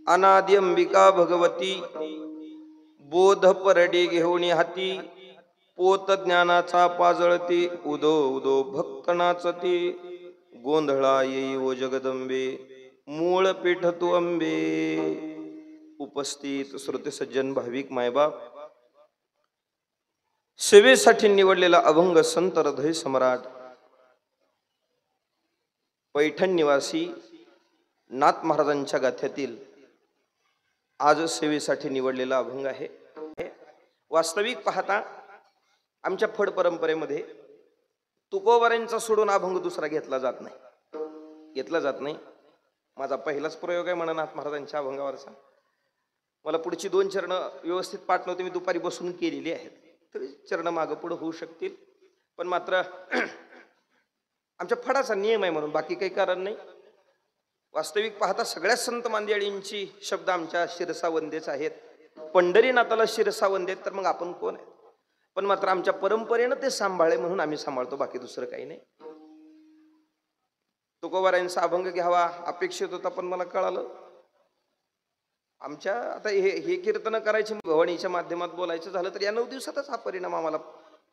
अनादि अंबिका भगवती बोध परडे घेऊन हाती पोत ज्ञानाचा पाजळती उदो उदो भक्त नाचती गोंधळा येई ओ जगदंबे मूळ पीठ तू अंबे। उपस्थित श्रोते सज्जन भाविक मायबाप, सेवेसाठी निवडलेला अभंग संत हृदय सम्राट पैठण निवासी नाथ महाराजांच्या गाथ्यातील आज सेवेसाठी निवडलेला अभंग आहे। वास्तविक पाहता आमच्या फड परंपरेमध्ये तुकोबारांचा सोडून अभंग दुसरा घेतला जात नाही। माझा पहिलाच प्रयोग आहे म्हणा नाथ महाराजांच्या अभंगावरचा। मला पुढची 2 चरण व्यवस्थित पाठ नव्हते, मी दुपारी बसून केलेली आहेत, तरी चरण मागं पुढे होऊ शकतील, पण मात्र आमच्या फडाचा नियम आहे म्हणून, बाकी काही कारण नाही। वास्तविक पाहता सगळ्या संत मांदियाळींची शब्द आमच्या शिरसा वंदेच आहेत। पंढरीनाथाला शिरसा वंदेत तर मग आपण कोण आहे? पण मात्र आमच्या परंपरेनं ते सांभाळे म्हणून आम्ही सांभाळतो, बाकी दुसरं काही नाही। तुकोबारायांचा अभंग घ्यावा अपेक्षित होता, पण मला कळालं आमच्या आता हे कीर्तन करायचे भवानीच्या माध्यमात बोलायचं झालं तर या 9 दिवसातच हा परिणाम आम्हाला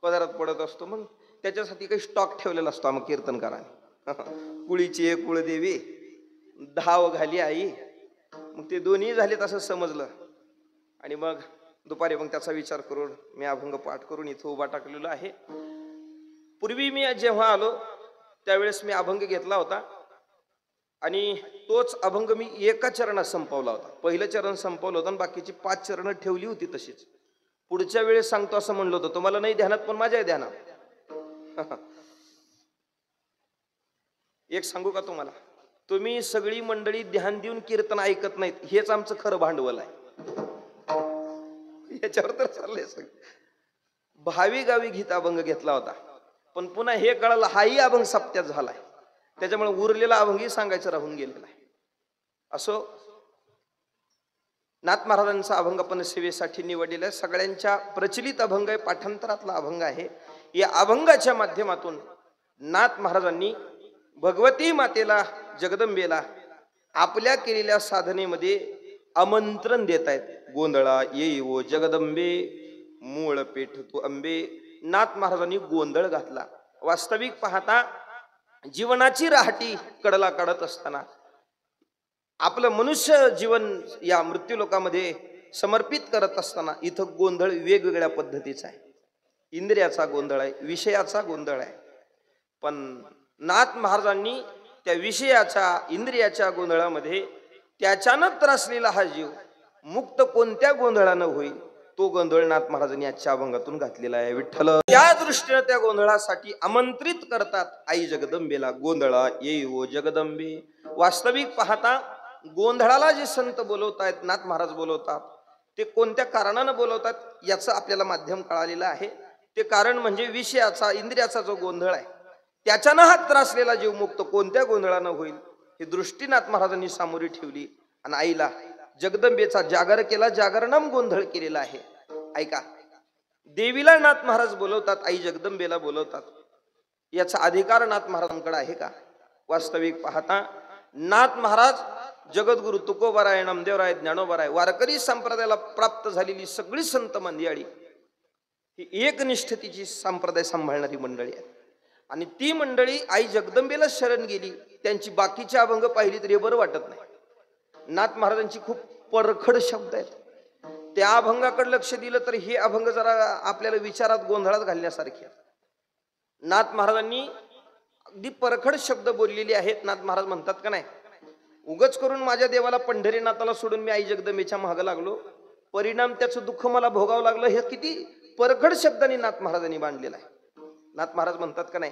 पदारात पडत असतो। मग त्याच्यासाठी काही स्टॉक ठेवलेला असतो आम्ही कीर्तनकारांनी। कुळीची एक कुळदेवी, धाव घाली आई, मग ते दोन्ही झालेत असं समजलं आणि मग दुपारी मग त्याचा विचार करून मी अभंग पाठ करून इथं उभा टाकलेला आहे। पूर्वी मी जेव्हा आलो त्यावेळेस मी अभंग घेतला होता आणि तोच अभंग मी एका चरणात संपवला होता। पहिलं चरण संपवलं होतं आणि बाकीची 5 चरणं ठेवली होती तशीच। पुढच्या वेळेस सांगतो असं म्हणलं होतं, तुम्हाला नाही ध्यानात पण माझ्या ध्यानात। एक सांगू का तुम्हाला, तुम्ही सगळी मंडळी ध्यान देऊन कीर्तन ऐकत नाहीत, हेच आमचं खरं भांडवल आहे। याच्यावर तर चाललंय सगळं। भावी गावी गीत अभंग घेतला होता, पण पुन्हा हे कळालं हाही अभंग सप्त्यात झालाय, त्याच्यामुळे उरलेला अभंगही सांगायचं राहून गेलेला आहे। असो, नाथ महाराजांचा अभंग आपण सेवेसाठी निवडलेला आहे। सगळ्यांच्या प्रचलित अभंग आहे, पाठांतरातला अभंग आहे। या अभंगाच्या माध्यमातून नाथ महाराजांनी भगवती मातेला जगदंबेला आपल्या केलेल्या साधनेमध्ये आमंत्रण देत आहेत। गोंधळा येई ओ जगदंबे मूळ पेठ तू अंबे। नाथ महाराजांनी गोंधळ घातला। वास्तविक पाहता जीवनाची राहटी कडला काढत असताना आपलं मनुष्य जीवन या मृत्यू लोकामध्ये समर्पित करत असताना इथं गोंधळ वेगवेगळ्या पद्धतीचा आहे। इंद्रियाचा गोंधळ आहे, विषयाचा गोंधळ आहे, पण नाथ महाराजांनी त्या विषयाच्या इंद्रियाच्या गोंधळामध्ये त्याच्यानं त्रासलेला हा जीव मुक्त कोणत्या गोंधळानं होईल तो गोंधळ नाथ महाराजांनी आजच्या अभंगातून घातलेला आहे। विठ्ठल त्या दृष्टीने त्या गोंधळासाठी आमंत्रित करतात आई जगदंबेला। गोंधळा येई ओ जगदंबे। वास्तविक पाहता गोंधळाला जे संत बोलवतायत, नाथ महाराज बोलवतात, ते कोणत्या कारणानं बोलवतात याचं आपल्याला माध्यम कळालेलं आहे। ते कारण म्हणजे विषयाचा इंद्रियाचा जो गोंधळ आहे त्याच्यानं हा त्रासलेला जीव मुक्त कोणत्या गोंधळानं होईल ही दृष्टी नाथ महाराजांनी सामोरी ठेवली आणि आईला जगदंबेचा जागर केला, जागरणम गोंधळ केलेला आहे। ऐका, देवीला नाथ महाराज बोलवतात, आई जगदंबेला बोलवतात, याचा अधिकार नाथ महाराजांकडे आहे का? वास्तविक पाहता नाथ महाराज जगद्गुरु तुकोबाराय, नामदेवराय, ज्ञानोबाराय, वारकरी संप्रदायाला प्राप्त झालेली सगळी संत मंदियाळी ही एकनिष्ठतेची संप्रदाय सांभाळणारी मंडळी आहे आणि ती मंडळी आई जगदंबेला शरण गेली। त्यांची बाकीची अभंग पाहिली तरी बरं वाटत नाही। नाथ महाराजांची खूप परखड शब्द आहेत, त्या अभंगाकडे लक्ष दिलं तर हे अभंग जरा आपल्याला विचारात गोंधळात घालण्यासारखे आहेत। नाथ महाराजांनी अगदी परखड शब्द बोललेले आहेत। नाथ महाराज म्हणतात का नाही, उगच करून माझ्या देवाला पंढरीनाथाला सोडून मी आई जगदंबेच्या मागे लागलो, परिणाम त्याचं दुःख मला भोगावं लागलं। हे किती परखड शब्दांनी नाथ महाराजांनी बांधलेला आहे। नाथ महाराज म्हणतात का नाही,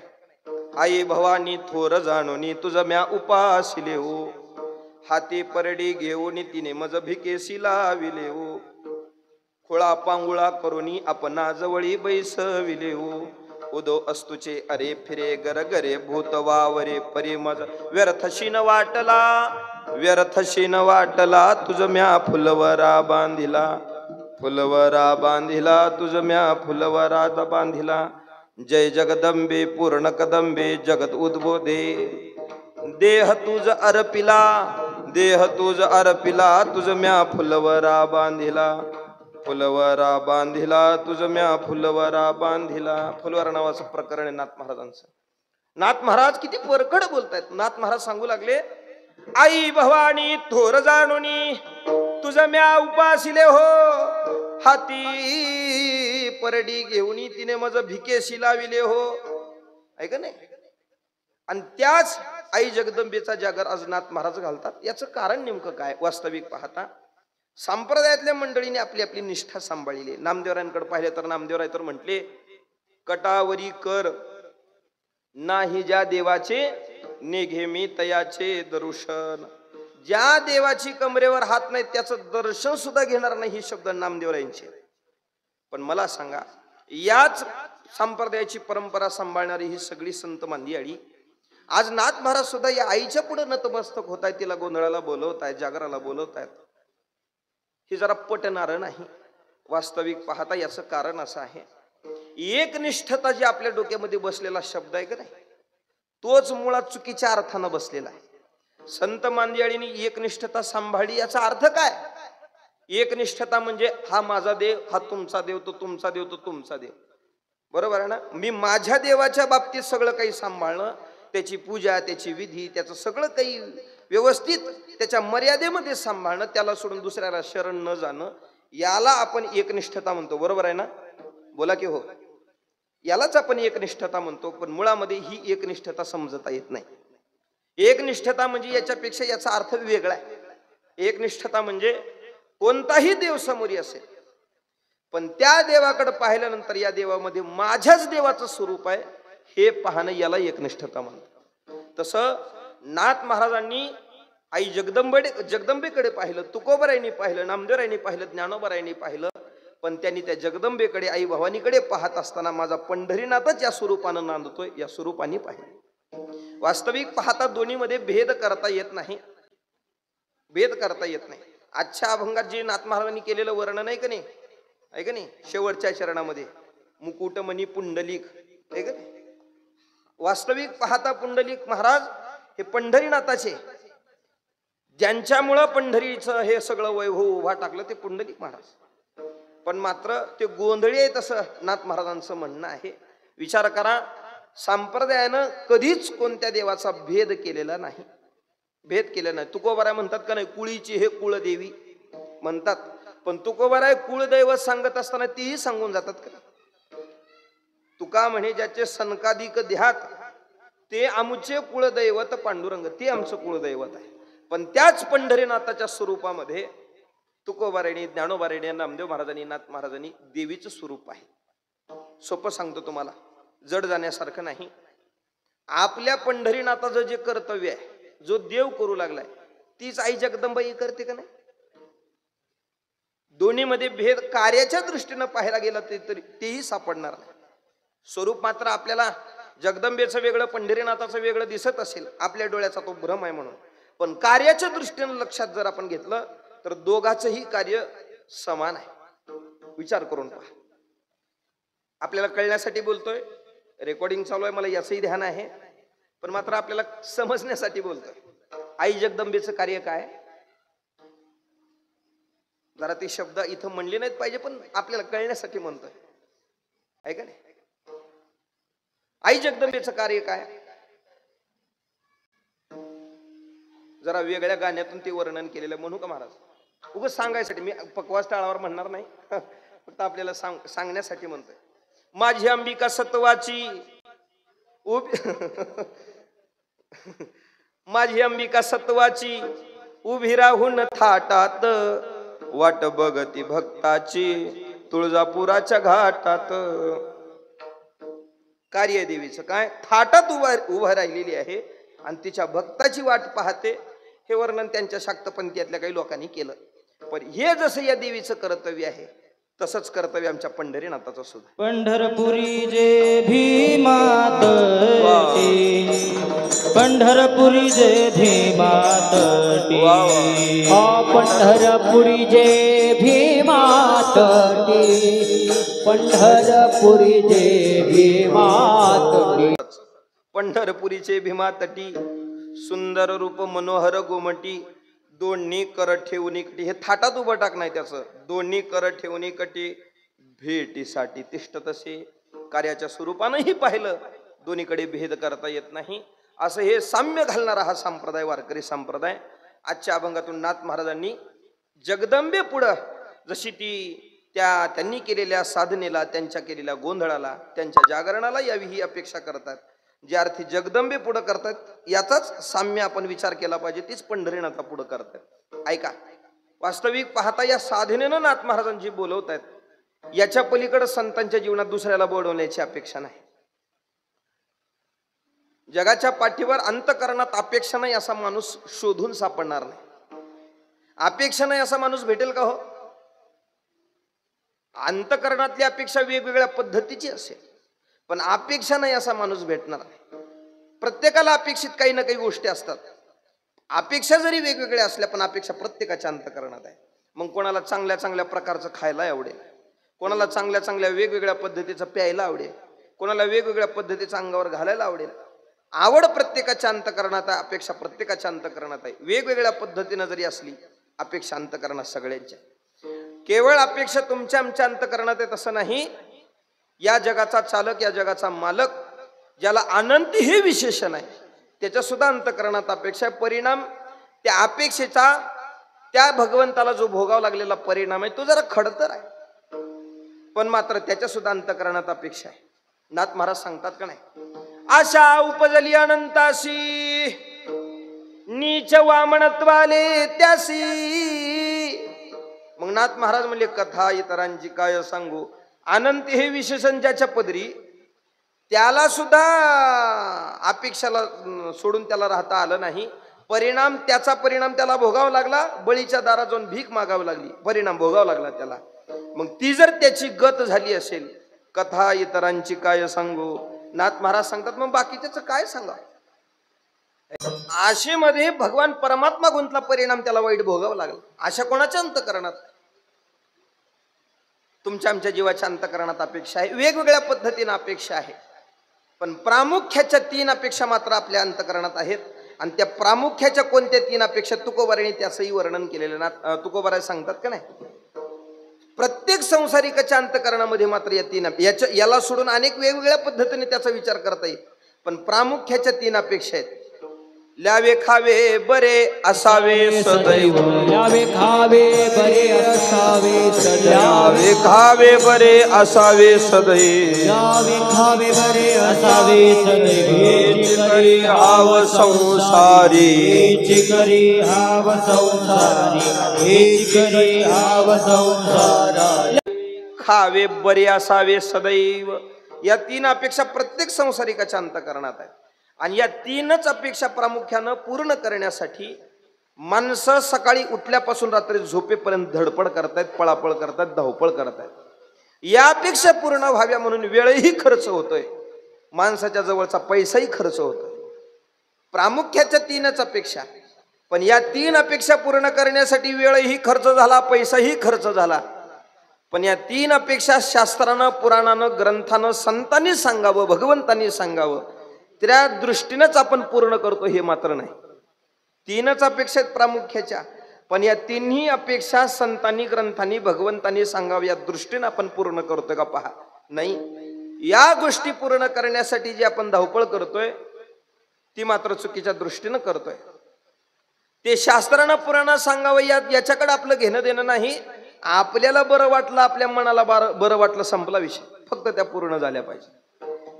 आई भवानी थोर जाणोनी तुझ म्या उपासिले हो, हाती परडी घेऊन तिने मज भिकेसी लाविले हो, खोळा पांगुळा करुनी आपणा जवळी बैसविले हो, उदो असतुचे अरे फिरे गरगरे भूत वावरे परी मज व्यर्थशीन वाटला, व्यर्थशीन वाटला तुझ म्या फुलवरा बांधिला, फुलवरा बांधिला तुझ म्या फुलवरा बांधिला। जय जगदंबे पूर्ण कदंबे जगत उद्बोधे, देह तुझ अर्पिला देह तुझ अर्पिला तुझ म्या फुलवरा बांधिला, फुलवरा बांधिला तुझ म्या फुलवरा बांधिला. फुलवरा नावाचं प्रकरण आहे नाथ महाराजांचं. नाथ महाराज किती परखड बोलतायत. नाथ महाराज सांगू लागले, आई भवानी थोर जाणुनी तुझ म्या उपासिले हो, हाती परडी घेऊनी तिने मज भिकेशी लाविले हो. ऐक नाही. आणि त्याच आई जगदंबेचा जागर आज नाथ महाराज घालतात. याचं कारण नेमकं काय? वास्तविक पाहता संप्रदायातल्या मंडळीने आपली आपली निष्ठा सांभाळली. नामदेवरायांकडे पाहिले तर नामदेवराय तर म्हटले, कटावरी कर नाही ज्या देवाचे, नेघे मी तयाचे दर्शन. ज्या देवाची कमरेवर हात नाही त्याचं दर्शन सुद्धा घेणार नाही, ही शब्द नामदेवरायांचे. पण मला सांगा, याच संप्रदायाची परंपरा सांभाळणारी ही सगळी संत मांदियाळी आज नाथ महाराज सुद्धा या आईच्या पुढे नतमस्तक होत आहेत, तिला गोंधळाला बोलवत आहेत, जागराला बोलवत आहेत. हे जरा पटणार नाही. वास्तविक पाहता याचं कारण असं आहे, एकनिष्ठता जी आपल्या डोक्यामध्ये बसलेला शब्द आहे का नाही, तोच मुळात चुकीच्या अर्थानं बसलेला आहे. संत मांदियाळींनी एकनिष्ठता सांभाळली. याचा अर्थ काय? एकनिष्ठता म्हणजे हा माझा देव, हा तुमचा देव, तो तुमचा देव, तो तुमचा देव. बरोबर आहे ना? मी माझ्या देवाच्या बाबतीत सगळं काही सांभाळणं, त्याची पूजा, त्याची विधी, त्याचं सगळं काही व्यवस्थित त्याच्या मर्यादेमध्ये सांभाळणं, त्याला सोडून दुसऱ्याला शरण न जाणं, याला आपण एकनिष्ठता म्हणतो. बरोबर आहे ना? बोला की हो. यालाच आपण एकनिष्ठता म्हणतो. पण मुळामध्ये ही एकनिष्ठता समजता येत नाही. एकनिष्ठता म्हणजे याच्यापेक्षा याचा अर्थ वेगळा आहे. एकनिष्ठता म्हणजे कोणताही देव समोरी असेल, पण त्या देवाकडे पाहिल्यानंतर या देवामध्ये माझ्याच देवाचं स्वरूप आहे हे पाहणं, याला एकनिष्ठता म्हणतात. तसं नाथ महाराजांनी आई जगदंबेकडे पाहिलं, तुकोबरायांनी पाहिलं, नामदेवरायांनी पाहिलं, ज्ञानोबरायांनी पाहिलं. पण त्यांनी त्या जगदंबेकडे, आई भवानीकडे पाहत असताना माझा पंढरीनाथच या स्वरूपानं नांदतोय, या स्वरूपाने पाहिलं. वास्तविक पाहता दोन्हीमध्ये भेद करता येत नाही. भेद करता येत नाही. आजच्या अभंगात जे नाथ महाराजांनी केलेलं वर्णन आहे का नाही, आहे का नाही, शेवटच्या चरणामध्ये मुकुटमणी पुंडलिक, आहे का नाही. वास्तविक पाहता पुंडलिक महाराज हे पंढरीनाथाचे, ज्यांच्यामुळं पंढरीचं हे सगळं वैभव उभा टाकलं ते पुंडलिक महाराज. पण मात्र ते गोंधळी आहे असं नाथ महाराजांचं म्हणणं आहे. विचार करा, संप्रदायानं कधीच कोणत्या देवाचा भेद केलेला नाही. भेद केला नाही. तुकोबाराय म्हणतात का नाही, कुळीची हे कुळदेवी म्हणतात. पण तुकोबाराय कुळदैवत सांगत असताना तीही सांगून जातात का, तुका म्हणे ज्याचे सनकाधिक ध्यात ते आमचे कुळदैवत पांडुरंग, ते आमचं कुळदैवत आहे. पण त्याच पंढरीनाथाच्या स्वरूपामध्ये तुकोबारायणी, ज्ञानोबारायणी, नामदेव महाराजांनी, नाथ महाराजांनी देवीचं स्वरूप आहे. सोपं सांगतो तुम्हाला, जड जाण्यासारखं नाही. आपल्या पंढरीनाथाचं जे कर्तव्य आहे, जो देव करू लागलाय, तीच आई जगदंबा ही करते का नाही. दोन्हीमध्ये भेद कार्याच्या दृष्टीनं पाहायला गेला तरी तेही सापडणार नाही. स्वरूप मात्र आपल्याला जगदंबेचं वेगळं, पंढरीनाथाचं वेगळं दिसत असेल, आपल्या डोळ्याचा तो भ्रम आहे म्हणून. पण कार्याच्या दृष्टीनं लक्षात जर आपण घेतलं तर दोघांचंही कार्य समान आहे. विचार करून पहा. आपल्याला कळण्यासाठी बोलतोय, रेकॉर्डिंग चालू आहे, मला याचंही ध्यान आहे, पण मात्र आपल्याला समजण्यासाठी बोलतोय. आई जगदंबेचं कार्य काय, जरा ते शब्द इथं म्हणले नाहीत पाहिजे, पण आपल्याला कळण्यासाठी म्हणतोय, आहे का नाही. आई जगदंबेचं कार्य काय, जरा वेगळ्या गाण्यातून ते वर्णन केलेलं म्हणू का महाराज, उगाच सांगायसाठी. मी पकवास टाळावर म्हणणार नाही, फक्त आपल्याला सांगण्यासाठी म्हणतोय. माझी अंबिका सत्वाची माझी अंबिका सत्वाची उभी राहून थाटात, वाट बघती भक्ताची तुळजापुराच्या घाटात. कार्य देवीचं काय, थाटात उभा राहिलेली आहे आणि तिच्या भक्ताची वाट पाहते. हे वर्णन त्यांच्या शाक्तपंथीयातल्या काही लोकांनी केलं. पण हे जसं या देवीचं कर्तव्य आहे, तसंच कर्तव्य आमच्या पंढरीनाथाचं सुद्धा. पंढरपुरी जे भीमात, पंढरपुरी जे भीमात, पंढरपुरी जे भीमात, पंढरपुरी जे भीमात. पंढरपुरीचे भीमा तटी, सुंदर रूप मनोहर गोमटी, दोन्ही कर ठेवून कटी, हे थाटात उभं टाक नाही त्याचं. दोन्ही कर ठेवून कटी भेटीसाठी तिष्ठ तसे. कार्याच्या स्वरूपानंही पाहिलं दोन्हीकडे भेद करता येत नाही. असं हे साम्य घालणारा हा संप्रदाय वारकरी संप्रदाय. आजच्या अभंगातून नाथ महाराजांनी जगदंबे पुढं जशी ती त्यांनी केलेल्या साधनेला, त्यांच्या केलेल्या गोंधळाला, त्यांच्या जागरणाला यावी ही अपेक्षा करतात. जे अर्थी जगदंबे पुढं करतात याचाच साम्य आपण विचार केला पाहिजे. तीच पंढरीनाथा पुढं करतात. ऐका, वास्तविक पाहता या साधनेनं नाथ महाराजांची बोलवत आहेत. याच्या पलीकडे संतांच्या जीवनात दुसऱ्याला बोलवण्याची अपेक्षा नाही. जगाच्या पाठीवर अंतकरणात अपेक्षा नाही असा माणूस शोधून सापडणार नाही. अपेक्षा नाही असा माणूस भेटेल का हो? अंतकरणातली अपेक्षा वेगवेगळ्या पद्धतीची असेल, पण अपेक्षा नाही असा माणूस भेटणार नाही. प्रत्येकाला अपेक्षित काही ना काही गोष्टी असतात. अपेक्षा जरी वेगवेगळ्या असल्या पण अपेक्षा प्रत्येकाच्या अंतकरणात आहे. मग कोणाला चांगल्या चांगल्या प्रकारचं खायला आवडेल, कोणाला चांगल्या चांगल्या वेगवेगळ्या पद्धतीचं प्यायला आवडेल, कोणाला वेगवेगळ्या पद्धतीचं अंगावर घालायला आवडेल. आवड प्रत्येकाच्या अंतकरणात आहे, अपेक्षा प्रत्येकाच्या अंतकरणात आहे. वेगवेगळ्या पद्धतीनं जरी असली अपेक्षा अंतकरणात सगळ्यांच्या. केवळ अपेक्षा तुमच्या आमच्या अंतकरणात आहे तसं नाही. या जगाचा चालक, या जगाचा मालक, ज्याला अनंती हे विशेषण आहे, त्याच्या सुद्धा अंतकरणात अपेक्षा. परिणाम त्या अपेक्षेचा त्या भगवंताला जो भोगावा लागलेला परिणाम आहे तो जरा खडतर आहे, पण मात्र त्याच्या सुद्धा अंतकरणात अपेक्षा आहे. नाथ महाराज सांगतात का नाही, आशा उपजली अनंताशी, नीच वामनत्वाले त्यासी. मग नाथ महाराज म्हणले, कथा इतरांची काय सांगू. अनंत हे विशेषण ज्याच्या पदरी, त्याला सुद्धा अपेक्षाला सोडून त्याला राहता आलं नाही. परिणाम, त्याचा परिणाम त्याला भोगावा लागला. बळीच्या दारात जाऊन भीक मागावी लागली, परिणाम भोगावा लागला त्याला. मग ती जर त्याची गत झाली असेल, कथा इतरांची काय सांगू. नाथ महाराज सांगतात मग बाकीच्याच काय सांगा. आशेमध्ये भगवान परमात्मा गुंतला, परिणाम त्याला वाईट भोगावा लागला. आशा कोणाच्या अंतकरणात? तुमच्या आमच्या जीवाच्या अंतकरणात अपेक्षा आहे. वेगवेगळ्या पद्धतीने अपेक्षा आहे, पण प्रामुख्याच्या 3 अपेक्षा मात्र आपल्या अंतकरणात आहेत. आणि त्या प्रामुख्याच्या कोणत्या 3 अपेक्षा तुकोबाराने त्याचंही वर्णन केलेलं ना. तुकोबारा सांगतात का नाही, प्रत्येक संसारिकाच्या अंतकरणामध्ये मात्र या 3 याला सोडून अनेक वेगवेगळ्या पद्धतीने त्याचा विचार करता येईल, पण प्रामुख्याच्या 3 अपेक्षा आहेत. ल्यावे खावे बरे असावे सदैव, ल्यावे खावे बरे असावे सदैव, ल्यावे खावे बरे असावे सदैव, ल्यावे खावे बरे असावे सदैव. हेच करी हाव संसारी, हेच करी हाव संसारी, हेच करी हाव संसारी. खावे बरे असावे सदैव, या 3 अपेक्षा प्रत्येक संसारिकाच्या अंतकरणात आहेत. आणि या 3च अपेक्षा प्रामुख्यानं पूर्ण करण्यासाठी माणसं सकाळी उठल्यापासून रात्री झोपेपर्यंत धडपड करतायत, पळापळ करतायत, धावपळ करतायत. या अपेक्षा पूर्ण व्हाव्या म्हणून वेळही खर्च होतोय, माणसाच्या जवळचा पैसाही खर्च होतोय. प्रामुख्याच्या 3च अपेक्षा, पण या 3 अपेक्षा पूर्ण करण्यासाठी वेळही खर्च झाला, पैसाही खर्च झाला. पण या 3 अपेक्षा शास्त्रानं, पुराणानं, ग्रंथानं, संतांनी सांगावं, भगवंतांनी सांगावं, त्या दृष्टीनंच आपण पूर्ण करतो हे मात्र नाही. 3च अपेक्षा प्रामुख्याच्या, पण या 3ही अपेक्षा संतांनी, ग्रंथांनी, भगवंतांनी सांगावं या दृष्टीनं आपण पूर्ण करतोय का पहा. नाही, या गोष्टी पूर्ण करण्यासाठी जी आपण धावपळ करतोय ती मात्र चुकीच्या दृष्टीनं करतोय. ते शास्त्रानं, पुराणानं सांगावं याच्याकडे आपलं घेणं देणं नाही. आपल्याला बरं वाटलं, आपल्या मनाला बरं वाटलं, संपला विषय. फक्त त्या पूर्ण झाल्या पाहिजे.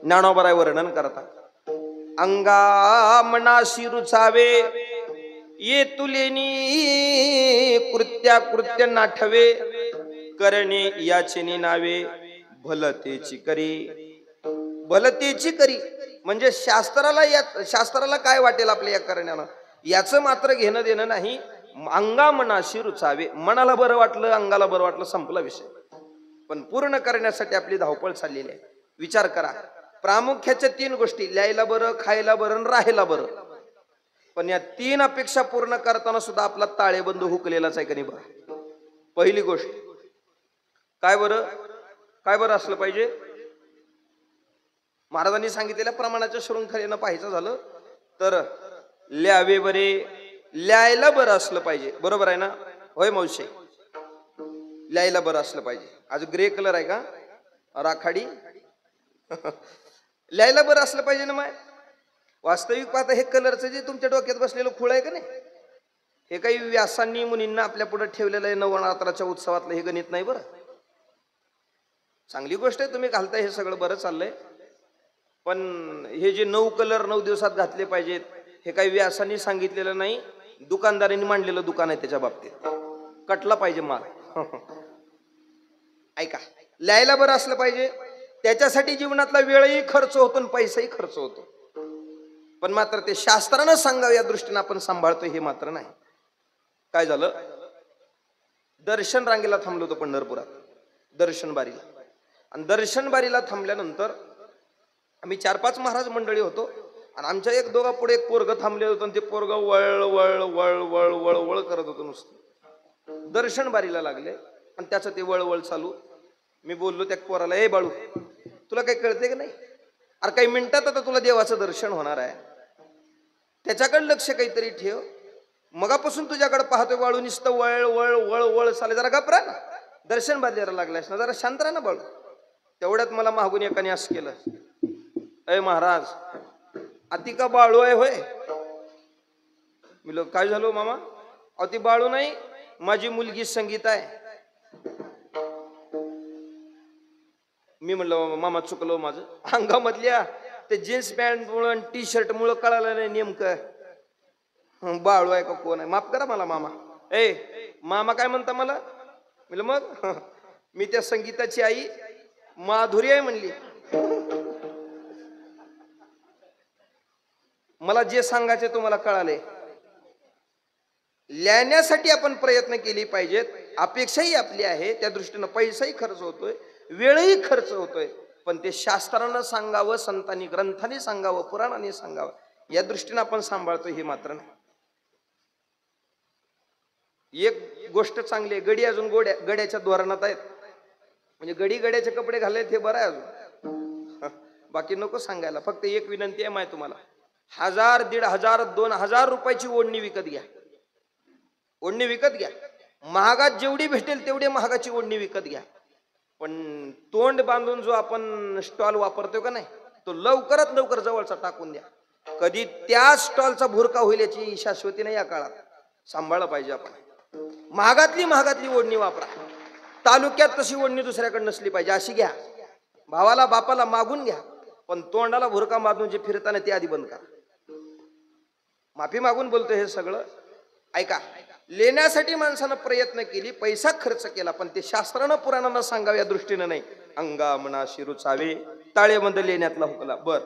ज्ञानोबराय वर्णन करतात, अंगा मनाशी रुचावे, ये तुलेनी कृत्य नाठवे, करणे याचे नावे, भलतेची करी. भलतेची करी म्हणजे शास्त्राला काय वाटेल आपल्या या करण्यानं याचं मात्र घेणं देणं नाही. अंगा मनाशी रुचावे, मनाला बरं वाटलं, अंगाला बरं वाटलं, संपला विषय. पण पूर्ण करण्यासाठी आपली धावपळ चाललेली आहे. विचार करा, प्रामुख्याच्या 3 गोष्टी, ल्यायला बरं, खायला बरं, राहायला बरं. पण या 3 अपेक्षा पूर्ण करताना सुद्धा आपला ताळेबंद हुकलेलाच आहे का नाही बरं. पहिली गोष्ट काय बरं, काय बरं असलं पाहिजे. महाराजांनी सांगितलेल्या प्रमाणाच्या शृंखलेनं पाहायचं झालं तर ल्यावे बरे लिहायला बरं असलं पाहिजे. बरोबर आहे ना? होय मावशी, लिहायला बरं असलं पाहिजे. आज ग्रे कलर आहे का राखाडी? लिहायला बरं असलं पाहिजे ना. माय वास्तविक पाहता हे कलरचं जे तुमच्या डोक्यात बसलेलं खूळ आहे का नाही, हे काही व्यासांनी मुनींना आपल्या पुढे ठेवलेलं आहे नवरात्राच्या उत्सवातलं हे गणित नाही. बरं, चांगली गोष्ट आहे तुम्ही घालताय, हे सगळं बरं चाललंय. पण हे जे 9 कलर 9 दिवसात घातले पाहिजेत, हे काही व्यासांनी सांगितलेलं नाही, दुकानदारांनी मांडलेलं दुकान आहे त्याच्या बाबतीत. कटला पाहिजे माल. ऐका, लिहायला बरं असलं पाहिजे, त्याच्यासाठी जीवनातला वेळही खर्च होतो आणि पैसाही खर्च होतो. पण मात्र ते शास्त्रानं सांगावं या दृष्टीने आपण सांभाळतो हे मात्र नाही. काय झालं, दर्शन रांगेला थांबलो होतो पंढरपुरात, दर्शन बारीला. आणि दर्शन बारीला थांबल्यानंतर आम्ही 4-5 महाराज मंडळी होतो. आणि आमच्या एक दोघा पुढे एक पोरग थांबले होतं आणि ते पोरग वळ वळ वळ वळ वळ वळ करत होतं नुसतं. दर्शन बारीला लागले आणि त्याचं ते वळवळ चालू. मी बोललो त्या पोराला, ए बाळू, तुला काही कळते का नाही? अरे काही मिनिटात आता तुला देवाचं दर्शन होणार आहे, त्याच्याकडे लक्ष काहीतरी ठेव. मगापासून तुझ्याकडे पाहतोय बाळू, नुसतं वळ वळ वळ वळ चाले, जरा घबरा ना, दर्शन बारीला लागलायस ना, जरा शांत राहा ना बाळू. तेवढ्यात मला मागून एकाने असं केलं, अय महाराज, अति का बाळू आहे होय? मी लोक, काय झालो मामा? अति बाळू नाही, माझी मुलगी संगीता आहे. मी म्हणलं मामा चुकलो माझं, अंगामधल्या ते जीन्स पॅन्ट मुळे टी शर्ट मुळे कळालं नाही नेमकं बाळू आहे का कोण आहे. माफ करा मला मामा. ए मामा काय म्हणता मला? म्हणलं मग मी त्या संगीताची आई माधुरी आहे म्हणली. मला जे सांगायचे तुम्हाला कळाले. लिहिण्यासाठी आपण प्रयत्न केले पाहिजेत, अपेक्षाही आपली आहे, त्या दृष्टीनं पैसाही खर्च होतोय, वेळही खर्च होतोय. पण ते शास्त्रानं सांगावं, संतांनी ग्रंथांनी सांगावं, पुराणांनी सांगावं, या दृष्टीनं आपण सांभाळतो हे मात्र नाही. एक गोष्ट चांगली आहे, गडी अजून गड्याच्या धोरणात आहेत. म्हणजे गडी गड्याचे कपडे घालले ते बरं आहे अजून, बाकी नको सांगायला. फक्त एक विनंती आहे माय तुम्हाला, 1000, 1500, 2000 रुपयाची ओढणी विकत घ्या. ओढणी विकत घ्या, महागात जेवढी भेटेल तेवढी महागाची ओढणी विकत घ्या. पण तोंड बांधून जो आपण स्टॉल वापरतो का नाही, तो लवकरात लवकर जवळचा टाकून द्या. कधी त्या स्टॉलचा भुरका होईल याची शाश्वती नाही या काळात. सांभाळलं पाहिजे आपण. महागातली ओढणी वापरा. तालुक्यात तशी ओढणी दुसऱ्याकडे नसली पाहिजे, अशी घ्या. भावाला बापाला मागून घ्या, पण तोंडाला भुरका बांधून जे फिरताना ते आधी बंद करा. माफी मागून बोलतो हे सगळं. ऐका, लेण्यासाठी माणसानं प्रयत्न केली, पैसा खर्च केला, पण ते शास्त्रानं पुराणानं सांगावं या दृष्टीनं नाही. अंगा मना शिरुचावे, ताळेबंद लेण्यातला हुकला. बर,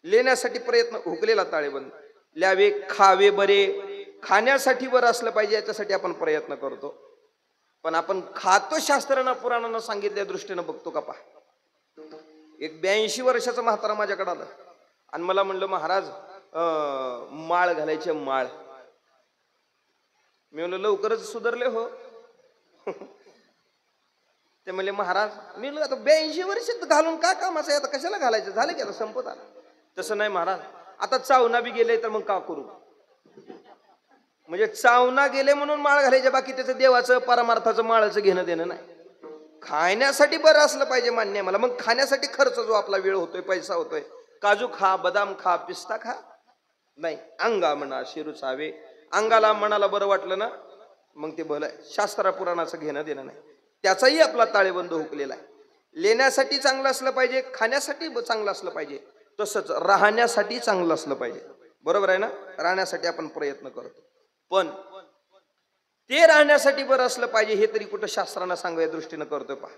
लेण्यासाठी प्रयत्न, हुकलेला ताळेबंद. ल्यावे, खावे बरे, खाण्यासाठी बरं असलं पाहिजे याच्यासाठी आपण प्रयत्न करतो. पण आपण खातो शास्त्रानं पुराणानं सांगितल्या दृष्टीनं बघतो का? पहा, एक 82 वर्षाचं म्हातारा माझ्याकडे आलं आणि मला म्हणलं, महाराज माळ घालायचे, माळ. मी म्हणलं लवकरच सुधारले हो. ते म्हणले महाराज, मी म्हणलं आता 82 वर्ष घालून का कामाचं आहे, आता कशाला घालायचं, झालं की आता संपत आलं. तसं नाही महाराज, आता चावना बी गेले तर मग का करू? म्हणजे चावना गेले म्हणून माळ घालायचे, बाकी त्याचं देवाचं परमार्थाचं माळाचं घेणं देणं नाही. खाण्यासाठी बरं असलं पाहिजे, मान्य आहे मला. मग खाण्यासाठी खर्च जो आपला वेळ होतोय, पैसा होतोय, काजू खा, बदाम खा, पिस्ता खा, नाही. अंगा म्हणा शिरुचावे, अंगाला मनाला बरं वाटलं ना मग ते भलं आहे. शास्त्रा पुराणाचं घेणं देणं नाही. त्याचाही आपला ताळेबंद हुकलेला आहे. लेण्यासाठी चांगलं असलं पाहिजे, खाण्यासाठी चांगलं असलं पाहिजे, तसंच राहण्यासाठी चांगलं असलं पाहिजे. बरोबर आहे ना? राहण्यासाठी आपण प्रयत्न करतो, पण ते राहण्यासाठी बरं असलं पाहिजे हे तरी कुठं शास्त्रांना सांगाव्या दृष्टीनं करतोय. पहा,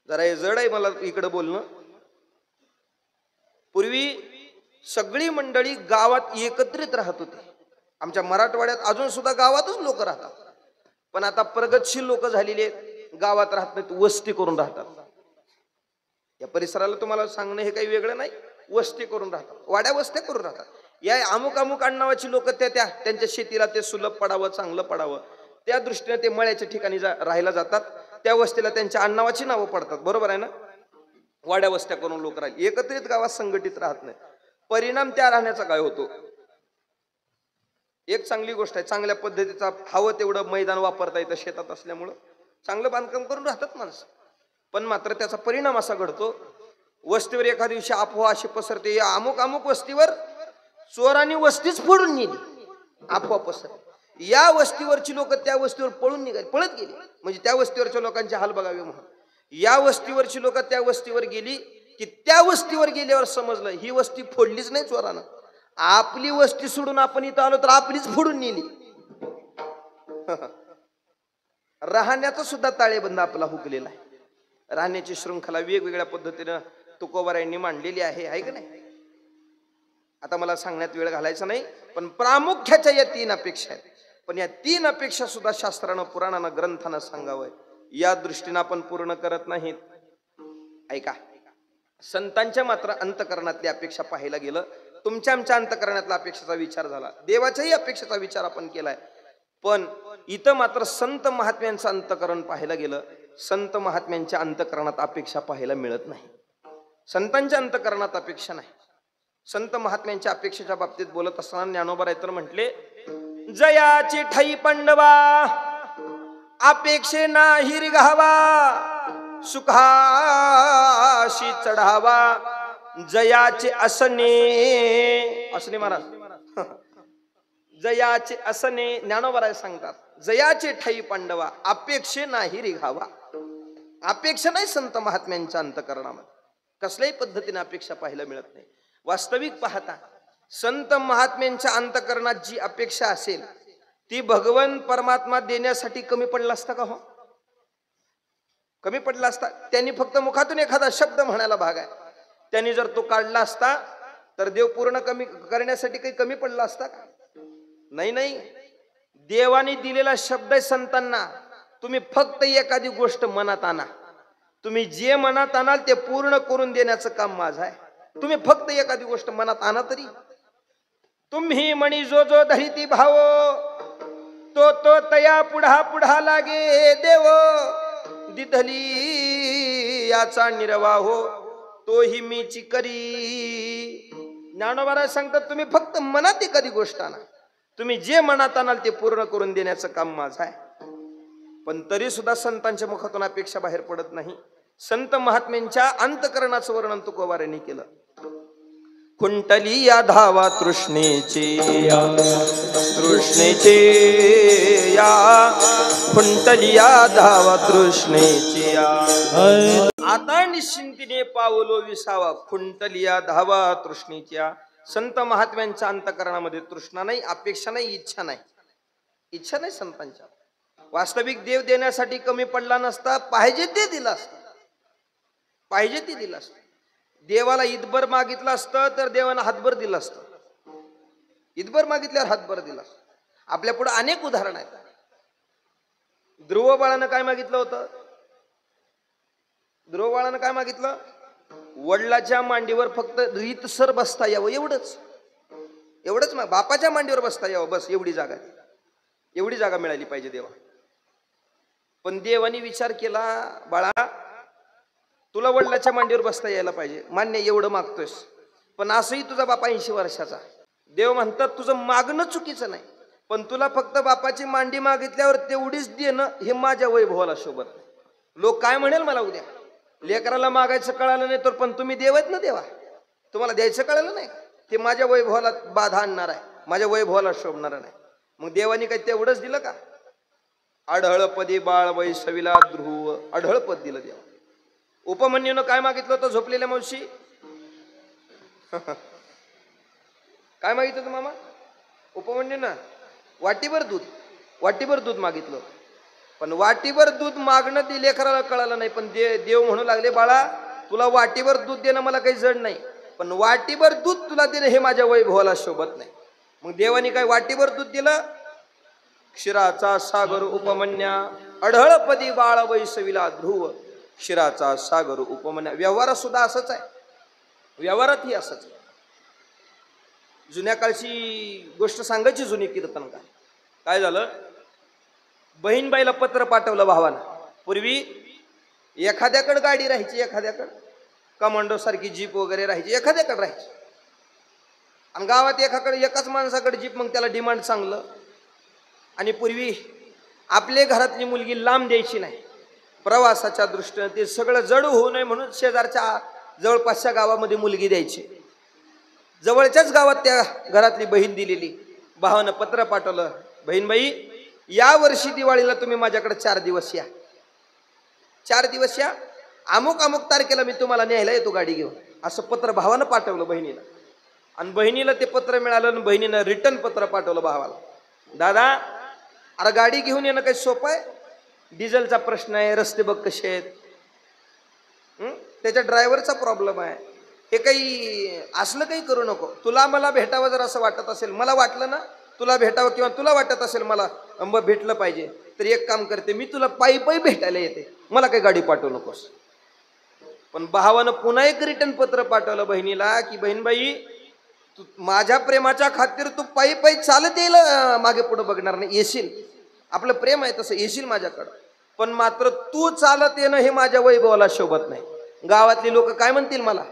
जरा हे जड आहे मला इकडं बोलणं. पूर्वी सगळी मंडळी गावात एकत्रित राहत होती. आमच्या मराठवाड्यात अजून सुद्धा गावातच लोक राहतात, पण आता प्रगतशील लोक झालेली आहेत, गावात राहत नाहीत, वस्ती करून राहतात. या परिसराला तुम्हाला सांगणं हे काही वेगळं नाही, वस्ती करून राहतात, वाड्या वस्त्या करून राहतात. या अमुक अमुक आडनावाची लोक त्यांच्या शेतीला ते सुलभ पडावं, चांगलं पडावं, त्या दृष्टीने ते मळ्याच्या ठिकाणी राहायला जातात. त्या वस्तीला त्यांच्या आडनावाची नावं पडतात. बरोबर आहे ना? वाड्या वस्त्या करून लोक राहिले, एकत्रित गावात संघटित राहत नाही. परिणाम त्या राहण्याचा काय होतो? एक चांगली गोष्ट आहे, चांगल्या पद्धतीचा हवं तेवढं मैदान वापरता येतं शेतात असल्यामुळं चांगलं बांधकाम करून राहतात माणसं. पण मात्र त्याचा परिणाम असा घडतो, वस्तीवर एका दिवशी अफवा अशी पसरते, या अमुक अमुक वस्तीवर चोरांनी वस्तीच फोडून नेली, अफवा पसरते. या वस्तीवरची लोक त्या वस्तीवर पळून निघाली, पळत गेली, म्हणजे त्या वस्तीवरच्या लोकांचे हाल बघावे म्हणून. या वस्तीवरची लोक त्या वस्तीवर गेली की त्या वस्तीवर गेल्यावर समजलं ही वस्ती फोडलीच नाही चोरानं, आपली वस्ती सोडून आपण इथं आलो तर आपलीच फोडून नेली. राहण्याचा सुद्धा ताळेबंद आपला हुकलेला आहे. राहण्याची शृंखला वेगवेगळ्या पद्धतीनं तुकोबारायांनी मांडलेली आहे का नाही. आता मला सांगण्यात वेळ घालायचा नाही, पण प्रामुख्याच्या या 3 अपेक्षा आहेत. पण या 3 अपेक्षा सुद्धा शास्त्रानं, पुराणानं, ग्रंथानं सांगावं, या दृष्टीनं आपण पूर्ण करत नाहीत. ऐका, संतांच्या मात्र अंतकरणातली अपेक्षा पाहायला गेलं, तुमच्या आमच्या अंतकरणातला अपेक्षेचा विचार झाला, देवाच्याही अपेक्षेचा विचार आपण केलाय. पण इथं मात्र संत महात्म्यांचं अंतकरण पाहायला गेलं, संत महात्म्यांच्या अंतकरणात अपेक्षा पाहायला मिळत नाही. संतांच्या अंतकरणात अपेक्षा नाही. संत महात्म्यांच्या अपेक्षेच्या बाबतीत बोलत असताना ज्ञानोबा तर म्हटले, जयाची ठाई पांडवा अपेक्षे नाही रिघावा, सुखाशी चढावा जयाचे असने. असने महाराज, जयाचे असने ज्ञानोबा सांगतात, जयाचे ठाई पांडवा अपेक्षे नाही रिघावा. अपेक्षा नाही संत महात्म्यांच्या अंतकरणामध्ये, कसल्याही पद्धतीने अपेक्षा पाहायला मिळत नाही. वास्तविक पाहता संत महात्म्यांच्या अंतकरणात जी अपेक्षा असेल ती भगवान परमात्मा देण्यासाठी कमी पडला असता का? हो, कमी पडला असता. त्यांनी फक्त मुखातून एखादा शब्द म्हणायला भाग आहे, त्यांनी जर तो काढला असता तर देव पूर्ण कमी करण्यासाठी काही कमी पडला असता का? नाही नाही. देवाने दिलेला शब्द आहे संतांना, तुम्ही फक्त एखादी गोष्ट मनात आणा, तुम्ही जे मनात आणाल ते पूर्ण करून देण्याचं काम माझं आहे. तुम्ही फक्त एखादी गोष्ट मनात आणा तरी. तुम्ही म्हणी जो जो धरिती भाव, तो तो तया पुढा पुढा लागे देव, दिधली याचा निर्वाहो तोही मीची करी. ज्ञानोबा सांगतात, तुम्ही फक्त मनात एखादी गोष्ट आणा, तुम्ही जे मनात आणाल ते पूर्ण करून देण्याचं काम माझं आहे. पण तरी सुद्धा संतांच्या मुखातून अपेक्षा बाहेर पडत नाही. संत महात्म्यांच्या अंतकरणाचं वर्णन तुकोबारांनी केलं. कुंटली या धावा तृष्णेचे या, तृष्णेचे या, कुंटली या धावा तृष्णेचे या. आता निश्चिंतीने पावलो विसावा, कुंटली या धावा तृष्णेच्या. संत महात्म्यांच्या अंतकरणामध्ये तृष्णा नाही, अपेक्षा नाही, इच्छा नाही. इच्छा नाही संतांच्या. वास्तविक देव देण्यासाठी कमी पडला नसता, पाहिजे ते दिलं असतं, पाहिजे ते दिलं असतं. देवाला ईदभर मागितलं असतं तर देवाला हातभर दिलं असतं, ईदभर मागितल्यावर हातभर दिला असतं. आपल्या पुढे अनेक उदाहरण आहेत. ध्रुव बाळानं काय मागितलं होतं? ध्रुव बाळानं काय मागितलं? वडिलाच्या मांडीवर फक्त रीतसर बसता यावं, एवढंच. एवढंच बापाच्या मांडीवर बसता यावं, बस एवढी जागा, एवढी जागा मिळाली पाहिजे देवा. पण देवाने विचार केला, बाळा तुला वडिलाच्या मांडीवर बसता यायला पाहिजे, मान्य, एवढं मागतोयस, पण असंही तुझा बापा 80 वर्षाचा. देव म्हणतात तुझं मागणं चुकीचं नाही, पण तुला फक्त बापाची मांडी मागितल्यावर तेवढीच देणं हे माझ्या वैभवाला शोभत. लोक काय म्हणेल मला उद्या, लेकराला मागायचं कळालं नाही तर पण तुम्ही देव आहेत ना देवा, तुम्हाला द्यायचं कळालं नाही, ते माझ्या वैभवाला बाधा आणणार आहे, माझ्या वैभवाला शोभणार नाही. मग देवानी काही तेवढंच दिलं का? आढळपदी बाळ वैसविला ध्रुव, आढळपद दिलं देवा. उपमन्यूनं काय मागितलं होतं झोपलेल्या मावशी? काय मागितलं होतं मामा उपमन्यूनं? वाटीभर दूध, वाटीभर दूध मागितलं. पण वाटीभर दूध मागणं ते लेकराला कळालं नाही, पण देव म्हणू लागले, बाळा तुला वाटीभर दूध देणं मला काही जड नाही, पण वाटीभर दूध तुला देणं हे माझ्या वैभवाला शोभत नाही. मग देवानी काय वाटीभर दूध दिलं? क्षीराचा सागर उपमन्या, आढळपदी बाळ वैसविला ध्रुव, क्षीराचा सागर उपमन्या. व्यवहारात सुद्धा असंच आहे, व्यवहारातही असंच. जुन्या काळची गोष्ट सांगायची, जुनी कीर्तनकार. काय झालं, बहीणबाईला पत्र पाठवलं भावानं. पूर्वी एखाद्याकडे गाडी राहायची, एखाद्याकडे कमांडो सारखी जीप वगैरे राहायची, एखाद्याकडे राहायची. आणि गावात एकाकडे एकाच माणसाकडे जीप, मग त्याला डिमांड चांगलं. आणि पूर्वी आपल्या घरातली मुलगी लांब द्यायची नाही, प्रवासाच्या दृष्टीने ते सगळं जड होऊ नये म्हणून शेजारच्या जवळपासच्या गावामध्ये मुलगी द्यायची. जवळच्याच गावात त्या घरातली बहीण दिलेली, भावानं पत्र पाठवलं, बहीणबाई या वर्षी दिवाळीला तुम्ही माझ्याकडे 4 दिवस या, 4 दिवस या, अमुक अमुक तारखेला मी तुम्हाला न्यायला येतो गाडी घेऊन. असं पत्र भावानं पाठवलं बहिणीला. आणि बहिणीला ते पत्र मिळालं आणि बहिणीनं रिटर्न पत्र पाठवलं भावाला, दादा अरे गाडी घेऊन येणं काही सोपं आहे? डिझेलचा प्रश्न आहे, रस्ते बघ कसे आहेत, त्याच्या ड्रायव्हरचा प्रॉब्लेम आहे, हे काही असलं काही करू नको. तुला मला भेटावं जर असं वाटत असेल, मला वाटलं ना तुला भेटावं किंवा तुला वाटत असेल मला भेटलं पाहिजे, तर एक काम करते, मी तुला पायी पायी भेटायला येते, मला काही गाडी पाठवू नकोस. पण भावानं पुन्हा एक रिटर्न पत्र पाठवलं बहिणीला की बहीणबाई तू माझ्या प्रेमाच्या खातीर तू पायी पायी चालत येईल, मागे पुढे बघणार नाही, येशील, आपलं प्रेम आहे तसं येशील माझ्याकडं, पण मात्र तू चालत येणं हे माझ्या वैभवाला शोभत नाही. गावातली लोक काय म्हणतील मला,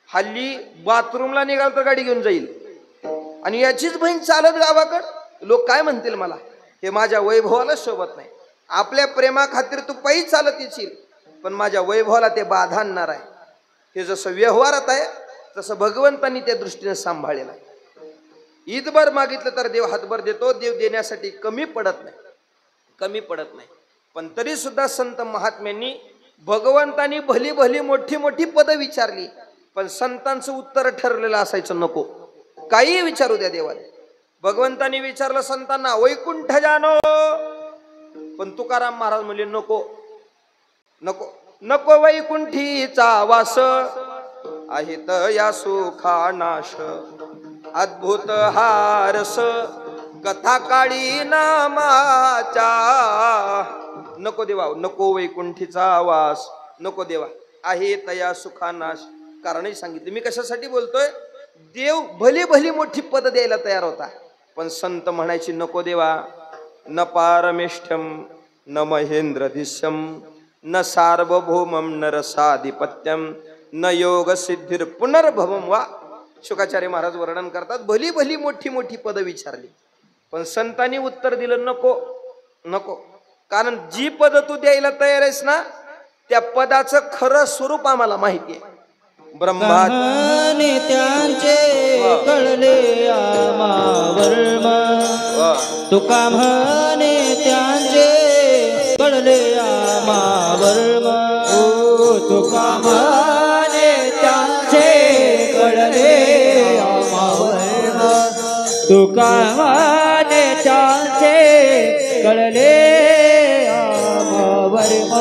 हल्ली बाथरूमला निघाल तर गाडी घेऊन जाईल आणि याचीच बहीण चालत गावाकड, लोक काय म्हणतील मला, हे माझ्या वैभवाला शोभत नाही. आपल्या प्रेमा खातीर तू पायी चालत येशील, पण माझ्या वैभवाला ते बाधा आणणार आहे. हे जसं व्यवहारात आहे तसं भगवंतांनी त्या दृष्टीने सांभाळलेलं आहे. ईदभर मागितलं तर देव हातभर देतो, देव देण्यासाठी कमी पडत नाही, कमी पडत नाही. पण तरी सुद्धा संत महात्म्यांनी भगवंतांनी भली भली मोठी मोठी पदं विचारली, पण संतांचं उत्तर ठरलेलं असायचं नको, काही विचारू द्या देवाने. भगवंतांनी विचारलं संतांना वैकुंठ जानो, पण तुकाराम महाराज म्हणले नको नको नको, वैकुंठीचा वास आहे तर या सुखा नाश, अद्भुत हारस कथा काळी नामाचा. नको देवा, नको वैकुंठीचा वास, नको देवा, आहे तया सुखानाश. कारणही सांगितले. मी कशासाठी बोलतोय, देव भली भली मोठी पद द्यायला तयार होता, पण संत म्हणायची नको देवा, न पारमेष्ठ्यम न महेंद्रधिष्यम न सार्वभौमम न रसाधिपत्यम न योग सिद्धिर पुनर्भवम. वा, शुकाचार्य महाराज वर्णन करतात, भली भली मोठी मोठी पद विचारली, पण संतांनी उत्तर दिलं नको नको. कारण जी पद तू द्यायला तयार आहेस ना, त्या पदाचं खरं स्वरूप आम्हाला माहिती आहे. ब्रह्माने त्यांचे कळले आमावर्म, तुका म्हणे त्यांचे कळले आमावर्म, तुका म्हणे त्यांचे कळले आमावर्म, तुका म्हणे त्यांचे कळले आमावर्म,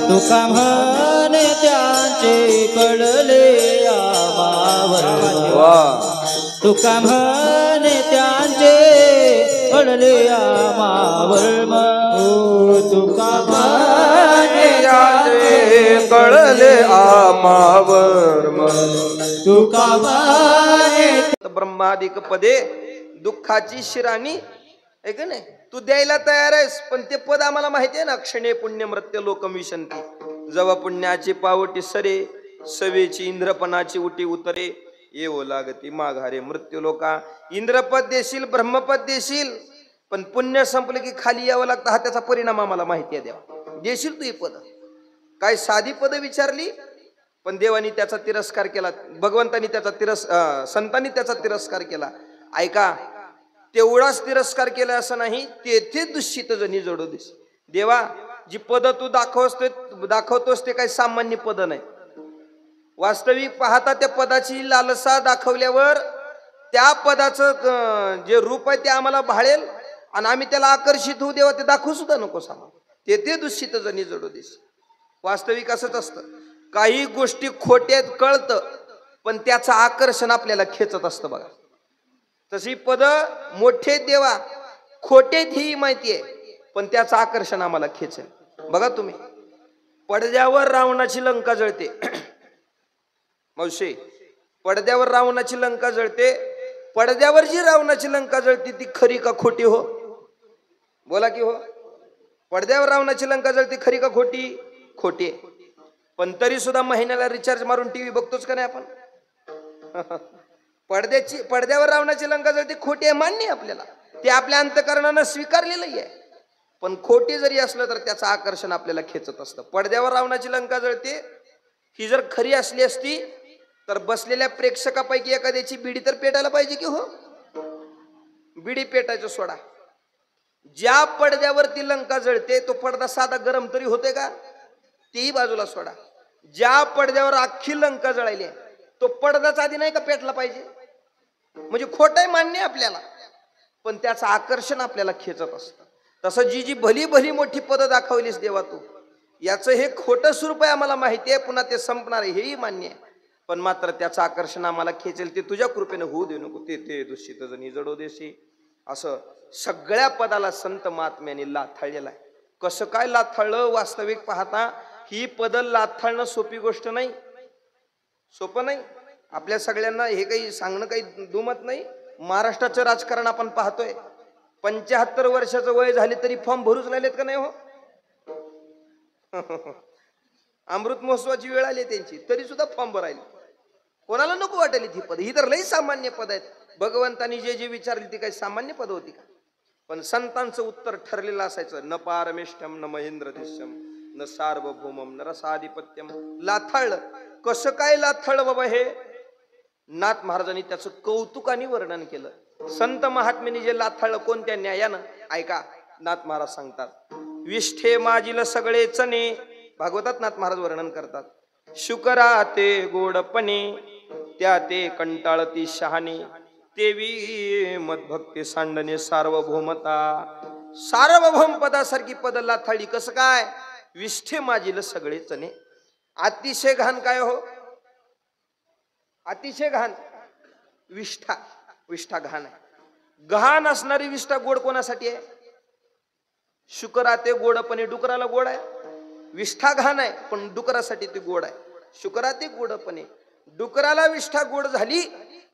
तुका म्हणे त्यांचे कळले आमावर्म, तुका म्हणे त्यांचे कळले आमावर्म, तुका म्हणे त्याचे कळले आमावर्म, तुका म्हणे. ब्रह्मादिक पदे दुःखाची शिराणी आहे का नाही, तू द्यायला तयार आहेस, पण ते पद आम्हाला माहिती आहे ना, क्षणे पुण्य मृत्य लोकम विशंती, जव पुण्याची पावटी सरे, सवेची इंद्रपणाची उटी उतरे, येवो लागती माघारे मृत्यू लोका. इंद्रपद देशील, ब्रह्मपद देशील, पण पुण्य संपलं की खाली यावं लागतं, हा त्याचा परिणाम आम्हाला माहिती आहे. देवा देशील तू ही पद, काय साधी पद विचारली, पण देवानी त्याचा तिरस्कार केला, भगवंतानी त्याचा संतांनी त्याचा तिरस्कार केला. ऐका, तेवढाच तिरस्कार केला असं नाही, तेथे दूषित जणी जोडू दिस. देवा जी पद तू दाखवतोस ते काही सामान्य पद नाही. वास्तविक पाहता त्या पदाची लालसा दाखवल्यावर त्या पदाचं जे रूप आहे ते आम्हाला भाळेल आणि आम्ही त्याला आकर्षित होऊ. देवा ते दाखवू सुद्धा नको सामा, तेथे दूषित जणी जोडू दिस. वास्तविक असंच असतं, काही गोष्टी खोट्यात कळतं, पण त्याचं आकर्षण आपल्याला खेचत असतं. बघा, तशी पद मोठे देवा, खोटेत ही माहिती आहे, पण त्याचं आकर्षण आम्हाला खेचेल. बघा तुम्ही, पडद्यावर रावणाची लंका जळते. मावशी, पडद्यावर रावणाची लंका जळते, पडद्यावर जी रावणाची लंका जळते ती खरी का खोटी हो? बोला की हो. पडद्यावर रावणाची लंका जळते, खरी का खोटी? खोटी. पण तरी सुद्धा महिन्याला रिचार्ज मारून टीव्ही बघतोच का नाही आपण? पडद्यावर रावणाची लंका जळते खोटी आहे, मान्य आहे आपल्याला, ते आपल्या अंतःकरणानं स्वीकारलेलंही आहे. पण खोटी जरी असलं तर त्याचं आकर्षण आपल्याला खेचत असतं. पडद्यावर रावणाची लंका जळते ही जर खरी असली असती तर बसलेल्या प्रेक्षकापैकी एखाद्याची बिडी तर पेटायला पाहिजे की हो. बिडी पेटायचं सोडा, ज्या पडद्यावरती लंका जळते तो पडदा साधा गरम तरी होते का, तेही बाजूला सोडा. ज्या पडद्यावर अख्खी लंका जळायली तो पडदाच आधी नाही का पेटला पाहिजे. म्हणजे खोटंय मान्य आपल्याला, पण त्याचं आकर्षण आपल्याला खेचत असतं. तसं जी जी भली भली मोठी पदं दाखवलीस देवा तू, याचं हे खोटं स्वरूप आहे आम्हाला माहिती आहे, पुन्हा ते संपणार आहे हेही मान्य आहे. पण मात्र त्याचं आकर्षण आम्हाला खेचेल ते तुझ्या कृपेने होऊ देऊ नको. ते दूषित जणी जडो देशी, असं सगळ्या पदाला संत महात्म्याने लाथाळलेला आहे. कसं काय लाथाळलं, वास्तविक पाहता ही पद लाथाळणं सोपी गोष्ट नाही, सोपं नाही. आपल्या सगळ्यांना हे काही सांगणं काही दुमत नाही. महाराष्ट्राचं राजकारण आपण पाहतोय, 75 वर्षाचं वय झाले तरी फॉर्म भरूच राहिलेत का नाही हो. अमृत महोत्सवाची वेळ आली त्यांची तरी सुद्धा फॉर्म भरायला कोणाला नको वाटेल ती पद. ही तर लई सामान्य पद आहेत. भगवंतानी जे जे विचारली ती काही सामान्य पद होती का. पण संतांचं उत्तर ठरलेलं असायचं, न पारमेष्ठम न महेंद्र दिश्यम न सार्वभौमम न रसाधिपत्यम. लाथाळलं. कसं काय लाथाळलं बाबा हे, नाथ महाराजांनी त्याचं कौतुकाने वर्णन केलं. संत महात्म्याने जे लाथाळलं कोणत्या न्यायानं, ऐका नाथ महाराज सांगतात, विष्ठे माजिल सगळे चणे. भागवतात नाथ महाराज वर्णन करतात, शुकरा ते गोडपणे त्या ते कंटाळती शहाणे, तेवी मदभक्ती सांडणे सार्वभौमता. सार्वभौम पदासारखी पद लाथाळी. कसं काय, विष्ठे माजिल सगळे चणे. अतिशय घाण काय हो, अतिशय घाण विष्ठा. विष्ठा घाण आहे. घाण असणारी विष्ठा गोड कोणासाठी आहे. शुकरा ते गोडपणे, डुकराला गोड आहे. विष्ठा घाण आहे पण डुकरासाठी ती गोड आहे. शुकरा ते गोडपणे, डुकराला विष्ठा गोड झाली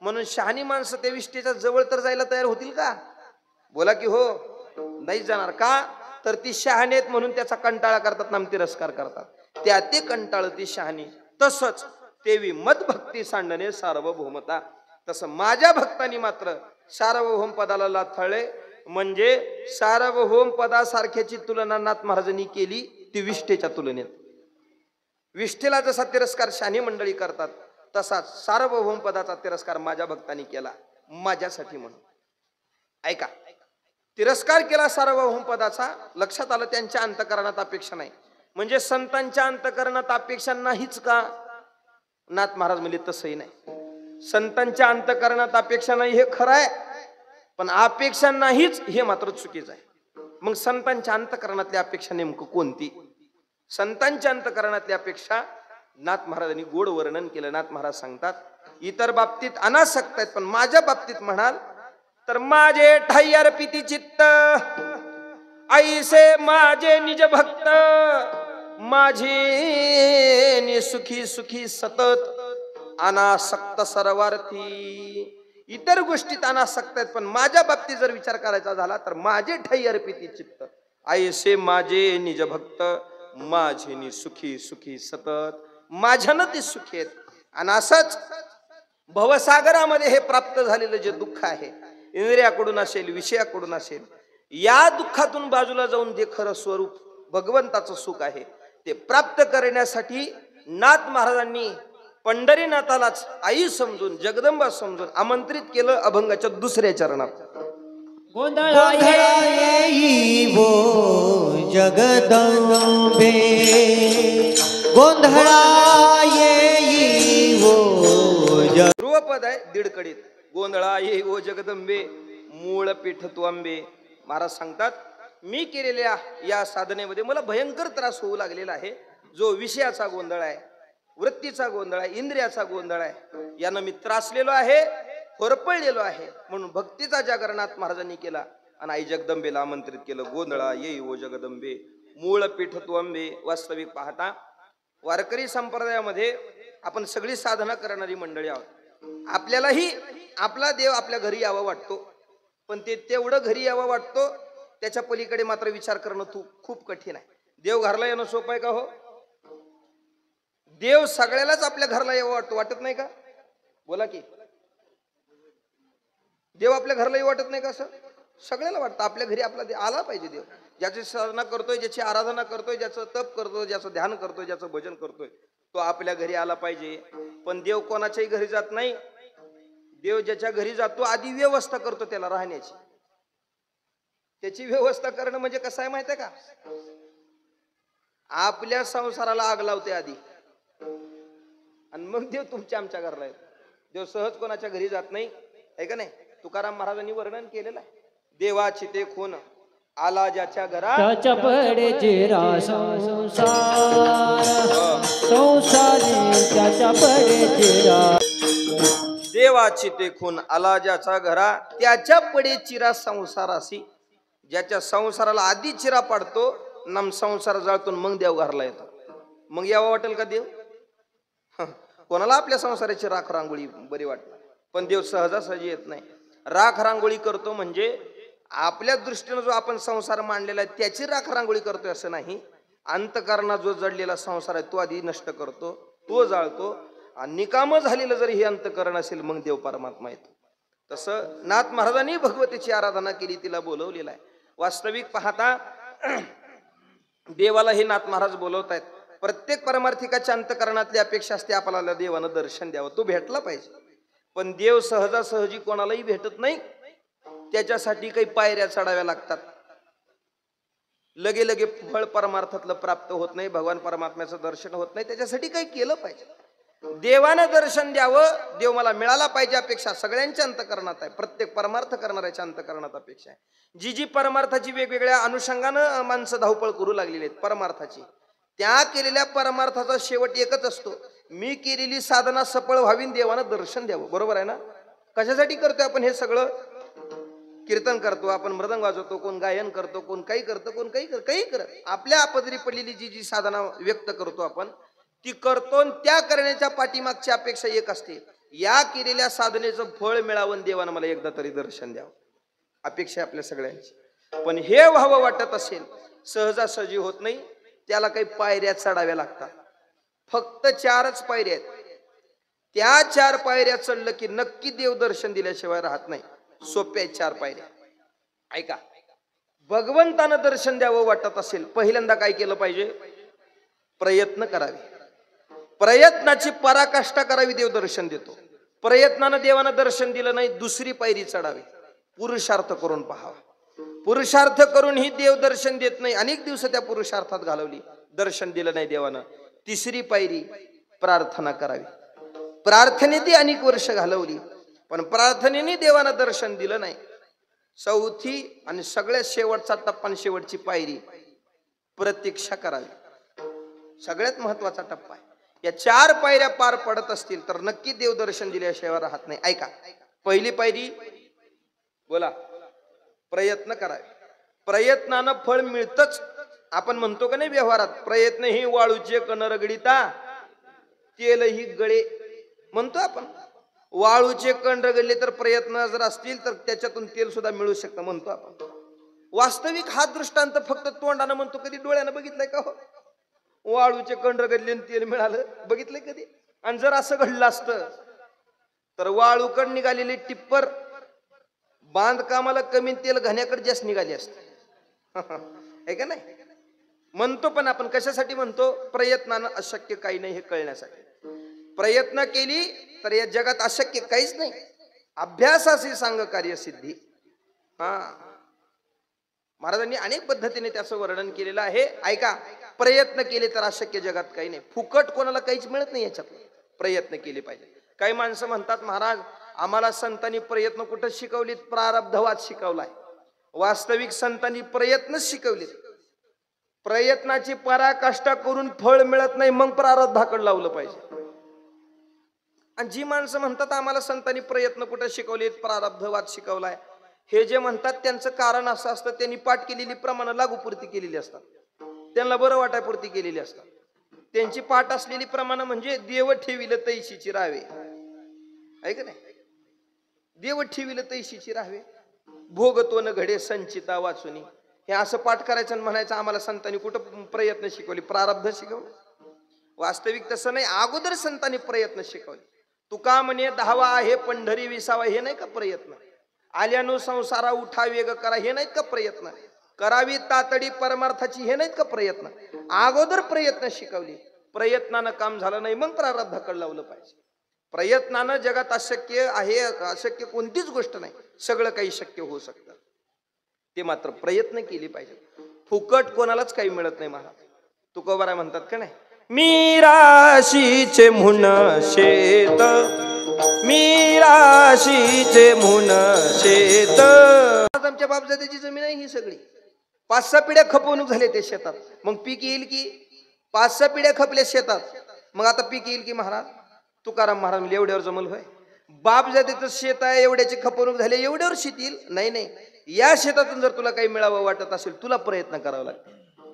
म्हणून शहाणी माणसं त्या विष्ठेच्या जवळ तर जायला तयार होतील का, बोला की हो, नाही जाणार. का तर ती शहाणी आहेत म्हणून त्याचा कंटाळा करतात, नामतिरस्कार करतात. त्या ते कंटाळ ती शहाणी. तसंच तेवी मदभक्ती सांडणे सार्वभौमता. तसं माझ्या भक्तांनी मात्र सार्वभौम पदाला लाथाळले. म्हणजे सार्वभौम पदासारख्याची तुलना नाथ महाराजांनी केली ती विष्ठेच्या तुलनेत. विष्ठेला जसा तिरस्कार शहाणी मंडळी करतात तसाच सार्वभौम पदाचा तिरस्कार माझ्या भक्तांनी केला माझ्यासाठी म्हणून. ऐका, तिरस्कार केला सार्वभौम पदाचा. लक्षात आलं त्यांच्या अंतःकरणात अपेक्षा नाही. म्हणजे संतांच्या अंतःकरणात अपेक्षा नाहीच का, नाथ महाराज म्हणजे तसंही नाही. संतांच्या अंतःकरणात अपेक्षा नाही हे खरं आहे, पण अपेक्षा नाहीच हे मात्र चुकीचं आहे. मग संतांच्या अंतःकरणातली अपेक्षा नेमकं कोणती. संतांच्या अंतःकरणातली अपेक्षा नाथ महाराजांनी गोड वर्णन केलं. नाथ महाराज सांगतात, इतर बाबतीत अनासक्त आहेत पण माझ्या बाबतीत म्हणाल तर माझे ठाई अर्पिती चित्त ऐसे माझे निज भक्त, माझे सुखी सुखी सतत अनासक्त सर्वार्थी. इतर गोष्टीत अनासक्त आहेत पण माझ्या बाबतीत जर विचार करायचा झाला तर माझे ठाई अर्पिती चित्त ऐसे माझे निज भक्त, माझे सुखी सुखी सतत. माझ्यानं ते सुखी आहेत. आणि असंच भवसागरामध्ये हे प्राप्त झालेलं जे दुःख आहे, इंद्रियाकडून असेल विषयाकडून असेल, या दुःखातून बाजूला जाऊन जे खरं स्वरूप भगवंताचं सुख आहे ते प्राप्त करण्यासाठी नाथ महाराजांनी पंढरीनाथालाच आई समजून जगदंबा समजून आमंत्रित केलं अभंगाच्या दुसऱ्या चरणात. गोंधळा येई वो जगदंबे, गोंधळा येई वो ध्रुवपद आहे दीडकडीत. गोंधळा येई वो जगदंबे, मूळ पीठ तू आंबे. महाराज सांगतात, मी केलेल्या या साधनेमध्ये मला भयंकर त्रास होऊ लागलेला आहे. जो विषयाचा गोंधळ आहे, वृत्तीचा गोंधळ आहे, इंद्रियाचा गोंधळ आहे, यानं मी त्रासलेलो आहे, होरपळलेलो आहे. म्हणून भक्तीचा जागर नाथ महाराजांनी केला आणि आई जगदंबेला आमंत्रित केलं. गोंधळा येई ओ जगदंबे, मूळ पीठ तू अंबे. वास्तविक पाहता वारकरी संप्रदायामध्ये आपण सगळी साधना करणारी मंडळी आहोत. आपल्यालाही आपला देव आपल्या घरी यावा वाटतो, पण ते तेवढं घरी यावा वाटतो त्याच्या पलीकडे मात्र विचार करणं खूप कठीण आहे. देव घरला येणं सोपं आहे का हो. देव सगळ्यालाच आपल्या घरला यावं वाटतो, वाटत नाही का, बोला की. देव आपल्या घरालाही वाटत नाही का? असं सगळ्याला वाटतं आपल्या घरी आपला आला पाहिजे देव. ज्याची साधना करतोय, ज्याची आराधना करतोय, ज्याचं तप करतोय, ज्याचं ध्यान करतोय, ज्याचं भजन करतोय, तो आपल्या घरी आला पाहिजे. पण देव कोणाच्याही घरी जात नाही. देव ज्याच्या घरी जातो आधी व्यवस्था करतो त्याला राहण्याची. त्याची व्यवस्था करणं म्हणजे कसं आहे माहिती आहे का? आपल्या संसाराला आग लावते आधी आणि मग देव तुमच्या आमच्या घरला येतो. देव सहज कोणाच्या घरी जात नाही, आहे का नाही? तुकाराम महाराजांनी वर्णन केलेलं आहे, देवाची ते खून आला ज्याच्या घरात त्याच्या पडे चिरा संसार संसारी त्याच्या पडे चिरा. देवाची ते खून आला ज्याच्या घरा त्याच्या पडे चिरा संसारासी. ज्याच्या संसाराला आधी चिरा पाडतो नम संसार जाळतून मग देव घरला येतो. मग यावं वाटेल का देव? कोणाला आपल्या संसाराची राख रांगोळी बरी वाटते, पण देव सहजासहजी येत नाही. राख रांगोळी करतो म्हणजे आपल्या दृष्टीनं जो आपण संसार मांडलेला आहे त्याची राख रांगोळी करतोय असं नाही. अंतकरणात जो जडलेला संसार आहे तो आधी नष्ट करतो, तो जाळतो. आणि निकाम झालेलं जर हे अंतकरण असेल मग देव परमात्मा येतो. तसं नाथ महाराजांनी भगवतीची आराधना केली, तिला बोलवलेलं आहे. वास्तविक पाहता देवाला हे नाथ महाराज बोलवत आहेत. प्रत्येक परमार्थिकाच्या अंतकरणातली अपेक्षा असते आपल्याला देवानं दर्शन द्यावं, तो भेटला पाहिजे. पण देव सहजासहजी कोणालाही भेटत नाही. त्याच्यासाठी काही पायऱ्या चढाव्या लागतात. लगे लगे फळ परमार्थातलं प्राप्त होत नाही, भगवान परमात्म्याचं दर्शन होत नाही. त्याच्यासाठी काही केलं पाहिजे. देवानं दर्शन द्यावं, देव मला मिळाला पाहिजे अपेक्षा सगळ्यांच्या अंतकरणात आहे. प्रत्येक परमार्थ करणाऱ्याच्या अंतकरणात अपेक्षा आहे. जी जी परमार्थाची वेगवेगळ्या अनुषंगानं माणसं धावपळ करू लागलेली आहेत परमार्थाची, त्या केलेल्या परमार्थाचा शेवट एकच असतो, मी केलेली साधना सफळ व्हावी, देवानं दर्शन द्यावं. बरोबर आहे ना? कशासाठी करतोय आपण हे सगळं? कीर्तन करतो आपण, मृदंग वाजवतो, कोण गायन करतो, कोण काही करतं, कोण काही करत. आपल्या पदरी पडलेली जी जी साधना व्यक्त करतो आपण ती करतो. त्या करण्याच्या पाठीमागची अपेक्षा एक असते, या केलेल्या साधनेचं फळ मिळावं, देवानं मला एकदा तरी दर्शन द्यावं. अपेक्षा आपल्या सगळ्यांची. पण हे व्हावं वाटत असेल सहजासहजी होत नाही. त्याला काही पायऱ्या चढाव्या लागतात. फक्त 4च पायऱ्या आहेत. त्या 4 पायऱ्या चढलं की नक्की देव दर्शन दिल्याशिवाय राहत नाही. सोप्या 4 पायऱ्या. ऐका, भगवंतानं दर्शन द्यावं वाटत असेल पहिल्यांदा काय केलं पाहिजे? प्रयत्न करावे. प्रयत्नाची पराकाष्ठा करावी, देव दर्शन देतो. प्रयत्नानं देवानं दर्शन दिलं नाही, दुसरी पायरी चढावी, पुरुषार्थ करून पहावा. पुरुषार्थ करून ही देव दर्शन देत नाही. अनेक दिवस त्या पुरुषार्थात घालवली, दर्शन दिलं नाही देवानं. तिसरी पायरी प्रार्थना करावी. प्रार्थनेत अनेक वर्ष घालवली, पण प्रार्थनेने देवानं दर्शन दिलं नाही. चौथी आणि सगळ्यात शेवटचा टप्पा आणि शेवटची पायरी प्रतीक्षा करावी. सगळ्यात महत्वाचा टप्पा आहे. या 4 पायऱ्या पार पडत असतील तर नक्की देव दर्शन दिल्याशिवाय राहत नाही. ऐका, पहिली पायरी बोला, प्रयत्न करावे. प्रयत्नानं फळ मिळतच. आपण म्हणतो का नाही व्यवहारात, प्रयत्न ही वाळूचे कण रगडिता तेल ही गळे, म्हणतो आपण. वाळूचे कण रगडले तर प्रयत्न जर असतील तर त्याच्यातून तेल सुद्धा मिळू शकतं म्हणतो आपण. वास्तविक हा दृष्टांत फक्त तोंडानं म्हणतो, कधी डोळ्यानं बघितलंय का हो? वाळूचे कण रगडले आणि तेल मिळालं बघितलंय कधी? आणि जर असं घडलं असतं तर वाळूकड निघालेली टिप्पर बांधकामाला कमी तेल घाण्याकडे जास्त निघाली असते. आहे का नाही? म्हणतो पण आपण कशासाठी म्हणतो? प्रयत्नानं अशक्य काही नाही हे कळण्यासाठी. प्रयत्न केली तर या जगात अशक्य काहीच नाही. अभ्यासाशी सांग कार्यसिद्धी. महाराजांनी अनेक पद्धतीने त्याचं वर्णन केलेलं आहे. ऐका, प्रयत्न केले तर अशक्य जगात काही नाही. फुकट कोणाला काहीच मिळत नाही याच्यात. प्रयत्न केले पाहिजे. काही माणसं म्हणतात, महाराज आम्हाला संतांनी प्रयत्न कुठं शिकवलीत? प्रारब्धवाद शिकवलाय. वास्तविक संतांनी प्रयत्नच शिकवलेत. प्रयत्नाची पराकाष्ठा करून फळ मिळत नाही, मग प्रारब्धाकडे लावलं पाहिजे. आणि जी माणसं म्हणतात आम्हाला संतांनी प्रयत्न कुठं शिकवलेत, प्रारब्धवाद शिकवलाय, हे जे म्हणतात त्यांचं कारण असं असतं, त्यांनी पाठ केलेली प्रमाणे लागूपुरती केलेली असतात. त्यांना बरं वाटायपुरती केलेली असतात. त्यांची पाठ असलेली प्रमाण म्हणजे देव ठेविलं तैशीची राहावे. ऐक नाही, देव ठेविलं तैशीची राहावे, भोगतो न घडे संचिता वाचुनी. हे असं पाठ करायचं आणि म्हणायचं आम्हाला संतांनी कुठं प्रयत्न शिकवले, प्रारब्ध शिकवलं. वास्तविक तसं नाही. अगोदर संतांनी प्रयत्न शिकवले. तुका म्हणे 10वा आहे पंढरी 20वा, हे नाही का प्रयत्न? आल्यानु संसारा उठा वेग करा, हे नाहीत का प्रयत्न? करावी तातडी परमार्थाची, हे नाहीत का प्रयत्न? अगोदर प्रयत्न शिकवली, प्रयत्नानं काम झालं नाही मग प्रारब्धाकडे लावलं पाहिजे. प्रयत्नानं जगात अशक्य आहे, अशक्य कोणतीच गोष्ट नाही, सगळं काही शक्य होऊ शकतं. ते मात्र प्रयत्न केले पाहिजे. फुकट कोणालाच काही मिळत नाही. महाराज तुकोबाराय म्हणतात का नाही, मी राशीचे म्हणून शेत, मी राशीचे म्हणून शेत. आमच्या बापजात्याची जमीन आहे ही सगळी. 5-6 पिढ्या खपवणूक झाले ते शेतात, मग पीक येईल की? 5-6 पिढ्या खपल्या शेतात, मग आता पीक येईल की? महाराज तुकाराम महाराज म्हणजे एवढ्यावर जमल होय? बापजातीचं शेत आहे, एवढ्याची खपवणूक झाली, एवढ्यावर शेत येईल? नाही नाही, या शेतातून जर तुला काही मिळावं वाटत असेल, तुला प्रयत्न करावा लागतो.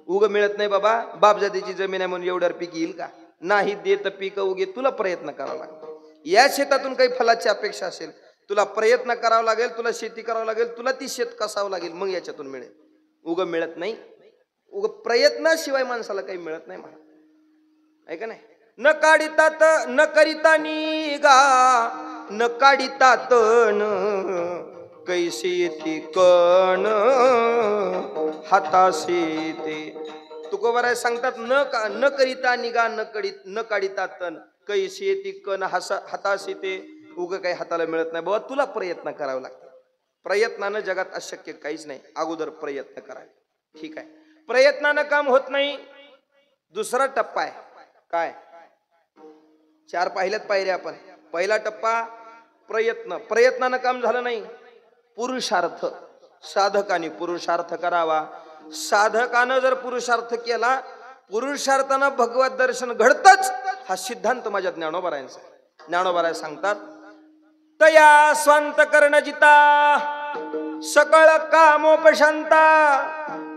उग मिळत नाही बाबा, बापजातीची जमीन आहे म्हणून एवढ्यावर पीक येईल का? नाही देत पीक उगे, तुला प्रयत्न करावा लागतो. या शेतातून काही फलाची अपेक्षा असेल, तुला प्रयत्न करावा लागेल, तुला शेती करावं लागेल, तुला ती शेत कसावं लागेल, मग याच्यातून मिळेल. उग मिळत नाही. उग प्रयत्नाशिवाय माणसाला काही मिळत नाही. महाराज आहे का नाही? न काढितात न करिता निगा, न काढितात न कैसी ती कण हाताशी ते. तुकोबाराय सांगतात, न करिता निगा, न काढिता तन कैसी ती कण हाताशी ते. उग काही हाताला मिळत नाही बाबा, तुला प्रयत्न करावे लागतात. प्रयत्नानं जगात अशक्य काहीच नाही, अगोदर प्रयत्न करावे. ठीक आहे, प्रयत्नानं काम होत नाही. दुसरा टप्पा आहे काय? 4 पाहिल्यात पायऱ्या आपण. पहिला टप्पा प्रयत्न, प्रयत्नानं काम झालं नाही. पुरुषार्थ, साधकाने पुरुषार्थ करावा. साधकानं जर पुरुषार्थ केला, पुरुषार्थानं भगवत दर्शन घडतच. हा सिद्धांत माझ्या ज्ञानोबारायांचा. ज्ञानोबाराय सांगतात, तया स्वांत कर्ण जिता सकळ कामोपशांता,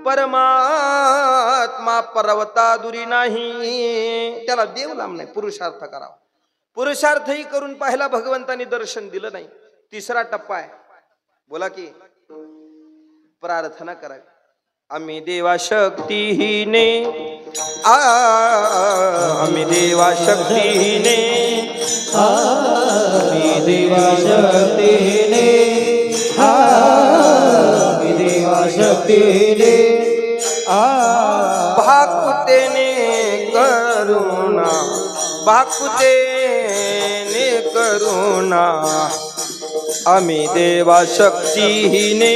परमात्मा पर्वता दुरी नाही. त्याला देव लांब नाही, पुरुषार्थ करावा. पुरुषार्थही करून पाहिला, भगवंतानी दर्शन दिलं नाही. तिसरा टप्पा आहे, बोला की, प्रार्थना करावी. आम्ही देवा शक्तीहीने, आम्ही देवा शक्तीहीने, आम्ही देवा शक्तीने, आम्ही देवा शक्तीने, भाकुतेने करुणा, भाकुतेने करुणा. आम्ही देवा शक्तीहीने,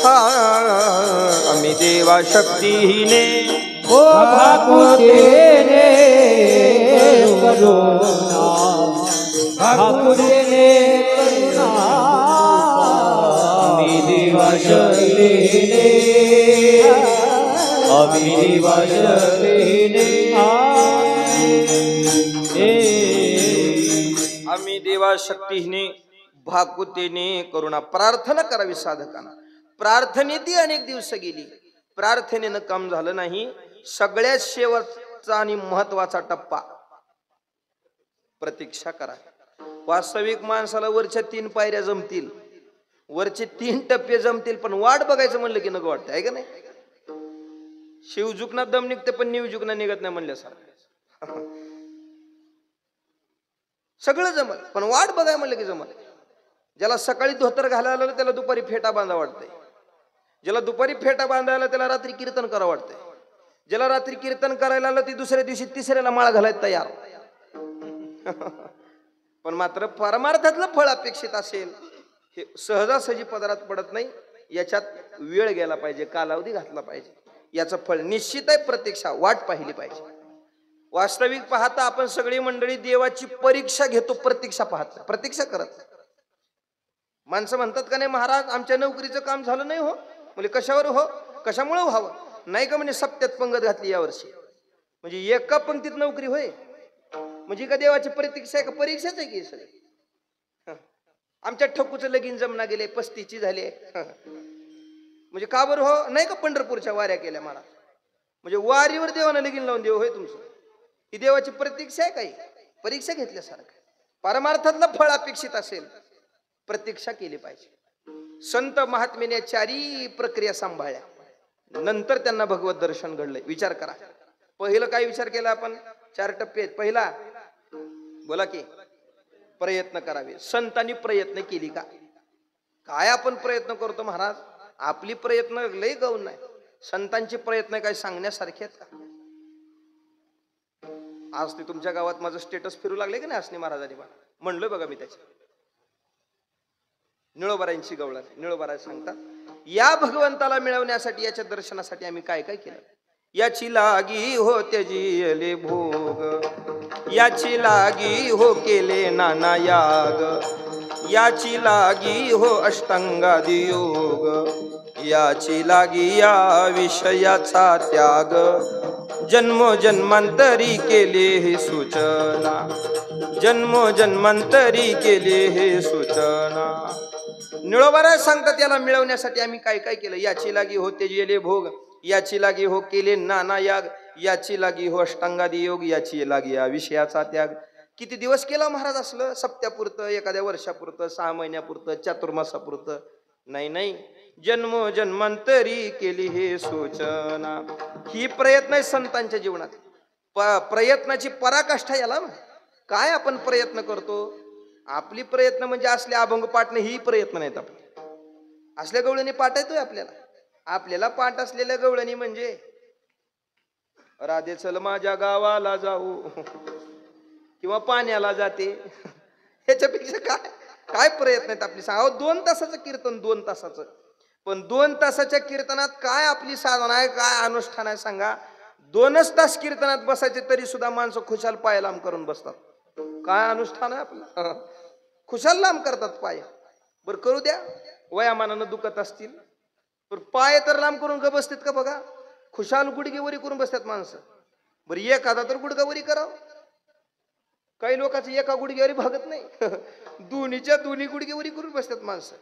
आम्ही देवा शक्तीहीने, ओ भाकुतेने करुणा, भाकुतेने करुणा. आम्ही देवा शक्तीने, आम्ही देवा शक्तीने, आम्ही देवा शक्तीने, भाकुतेने करुणा. प्रार्थना करावी साधकांना. प्रार्थनेती अनेक दिवस गेली, प्रार्थनेनं काम झालं नाही. सगळ्यात शेवटचा आणि महत्वाचा टप्पा प्रतीक्षा करा. वास्तविक माणसाला वरच्या 3 पायऱ्या जमतील, वरचे 3 टप्पे जमतील, पण वाट बघायचं म्हणलं की नको वाटतं, आहे का नाही? शिव झुकना दम निघते, पण निव झुकना निघत नाही म्हणल्यासारखं. सगळं जमल, पण वाट बघाय म्हणलं की जमल. ज्याला सकाळी धोतर घालायला आलं त्याला दुपारी फेटा बांधा वाटतंय. ज्याला दुपारी फेटा बांधायला त्याला रात्री कीर्तन करा वाटतंय. ज्याला रात्री कीर्तन करायला आलं ती दुसऱ्या दिवशी तिसऱ्याला माळ घालायला तयार. पण मात्र परमार्थातलं फळ अपेक्षित असेल, हे सहजासहजी पदरात पडत नाही. याच्यात वेळ गेला पाहिजे, कालावधी घातला पाहिजे. याचं फळ निश्चित आहे. प्रतीक्षा, वाट पाहिली पाहिजे. वास्तविक पाहता आपण सगळी मंडळी देवाची परीक्षा घेतो, प्रतीक्षा पाहत, प्रतीक्षा करत. माणसं म्हणतात का नाही, महाराज आमच्या नोकरीचं काम झालं नाही हो. म्हणजे कशावर हो, कशामुळे व्हावं? नाही का म्हणे सप्त्यात पंगत घातली यावर्षी, म्हणजे एका पंक्तीत नोकरी होय. म्हणजे का देवाची प्रतीक्षा आहे का परीक्षाच आहे की सगळी? आमच्या ठकूचं लगीन जमना गेले, 35 झाले. म्हणजे का बरं हो? नाही का पंढरपूरच्या वाऱ्या केल्या महाराज, म्हणजे वारीवर देवानं लगीन लावून देव होय तुमचं? ही देवाची प्रतीक्षा आहे काही? परीक्षा घेतल्यासारखं. परमार्थातलं फळ अपेक्षित असेल, प्रतीक्षा केली पाहिजे. संत महात्म्याने 4 प्रक्रिया सांभाळल्या, नंतर त्यांना भगवत दर्शन घडलंय. विचार करा, पहिलं काय विचार केला आपण? 4 टप्पे आहेत. पहिला बोला की, प्रयत्न करावे. संतांनी प्रयत्न केली का? काय आपण प्रयत्न करतो महाराज? आपली प्रयत्न लय गौण नाही, संतांचे प्रयत्न काय सांगण्यासारखे आहेत का? आज ते तुमच्या गावात माझं स्टेटस फिरू लागले की नाही असणे महाराजांनी म्हणलोय बघा मी त्याच्या निळोबारांची गवळण. निळोबाराज सांगतात या भगवंताला मिळवण्यासाठी याच्या दर्शनासाठी आम्ही काय काय केलं. याची लागी हो त्यजिले भोग, याची लागी हो केले नाना याग, याची लागी हो अष्टांगादी योग, याची लागी या विषयाचा त्याग, जन्मोजन्मांतरी केले हे सूचना, जन्मोजन्मांतरी केले हे सूचना. निळोबाराज सांगतात याला मिळवण्यासाठी आम्ही काय काय केलं. याची लागी हो त्यजिले भोग, याची लागी हो केले नाना याग, याची लागी हो अष्टांगादी योग, याची लागी या विषयाचा त्याग. किती दिवस केला महाराज असलं? सप्त्यापुरतं, एखाद्या वर्षापुरतं, 6 महिन्यापुरतं, चातुर्मासापुरतं नाही, नाही. जन्मोजन्मांतरी केली हे सूचना. ही प्रयत्न आहे संतांच्या जीवनात. प्रयत्नाची पराकाष्ठा याला. काय आपण प्रयत्न करतो? आपली प्रयत्न म्हणजे असले अभंग पाठणे ही प्रयत्न नाहीत. आपण असल्या गवळणी पाठ येतोय आपल्याला. आपल्याला पाठ असलेल्या गवळणी म्हणजे राधे चल माझ्या गावाला जाऊ किंवा पाण्याला जाते, ह्याच्यापेक्षा काय काय प्रयत्न आहेत आपली? सांगा 2 तासाचं कीर्तन, 2 तासाचं. पण 2 तासाच्या कीर्तनात काय आपली साधना आहे, काय अनुष्ठान आहे सांगा? 2च तास कीर्तनात बसायचे तरी सुद्धा माणसं खुशाल पाय लांब करून बसतात. काय अनुष्ठान आहे आपलं? खुशाल लांब करतात पाय. बरं करू द्या, वयामानानं दुखत असतील तर पाय तर लांब करून ग बसतात का बघा? खुशाल गुडघेवरी करून बसतात माणसं. बरं एखादा तर गुडघावरी करावं. काही लोकांचं एका गुडघेवरी भागत नाही, दोन्हीच्या दोन्ही गुडघेवरी करून बसतात माणसं.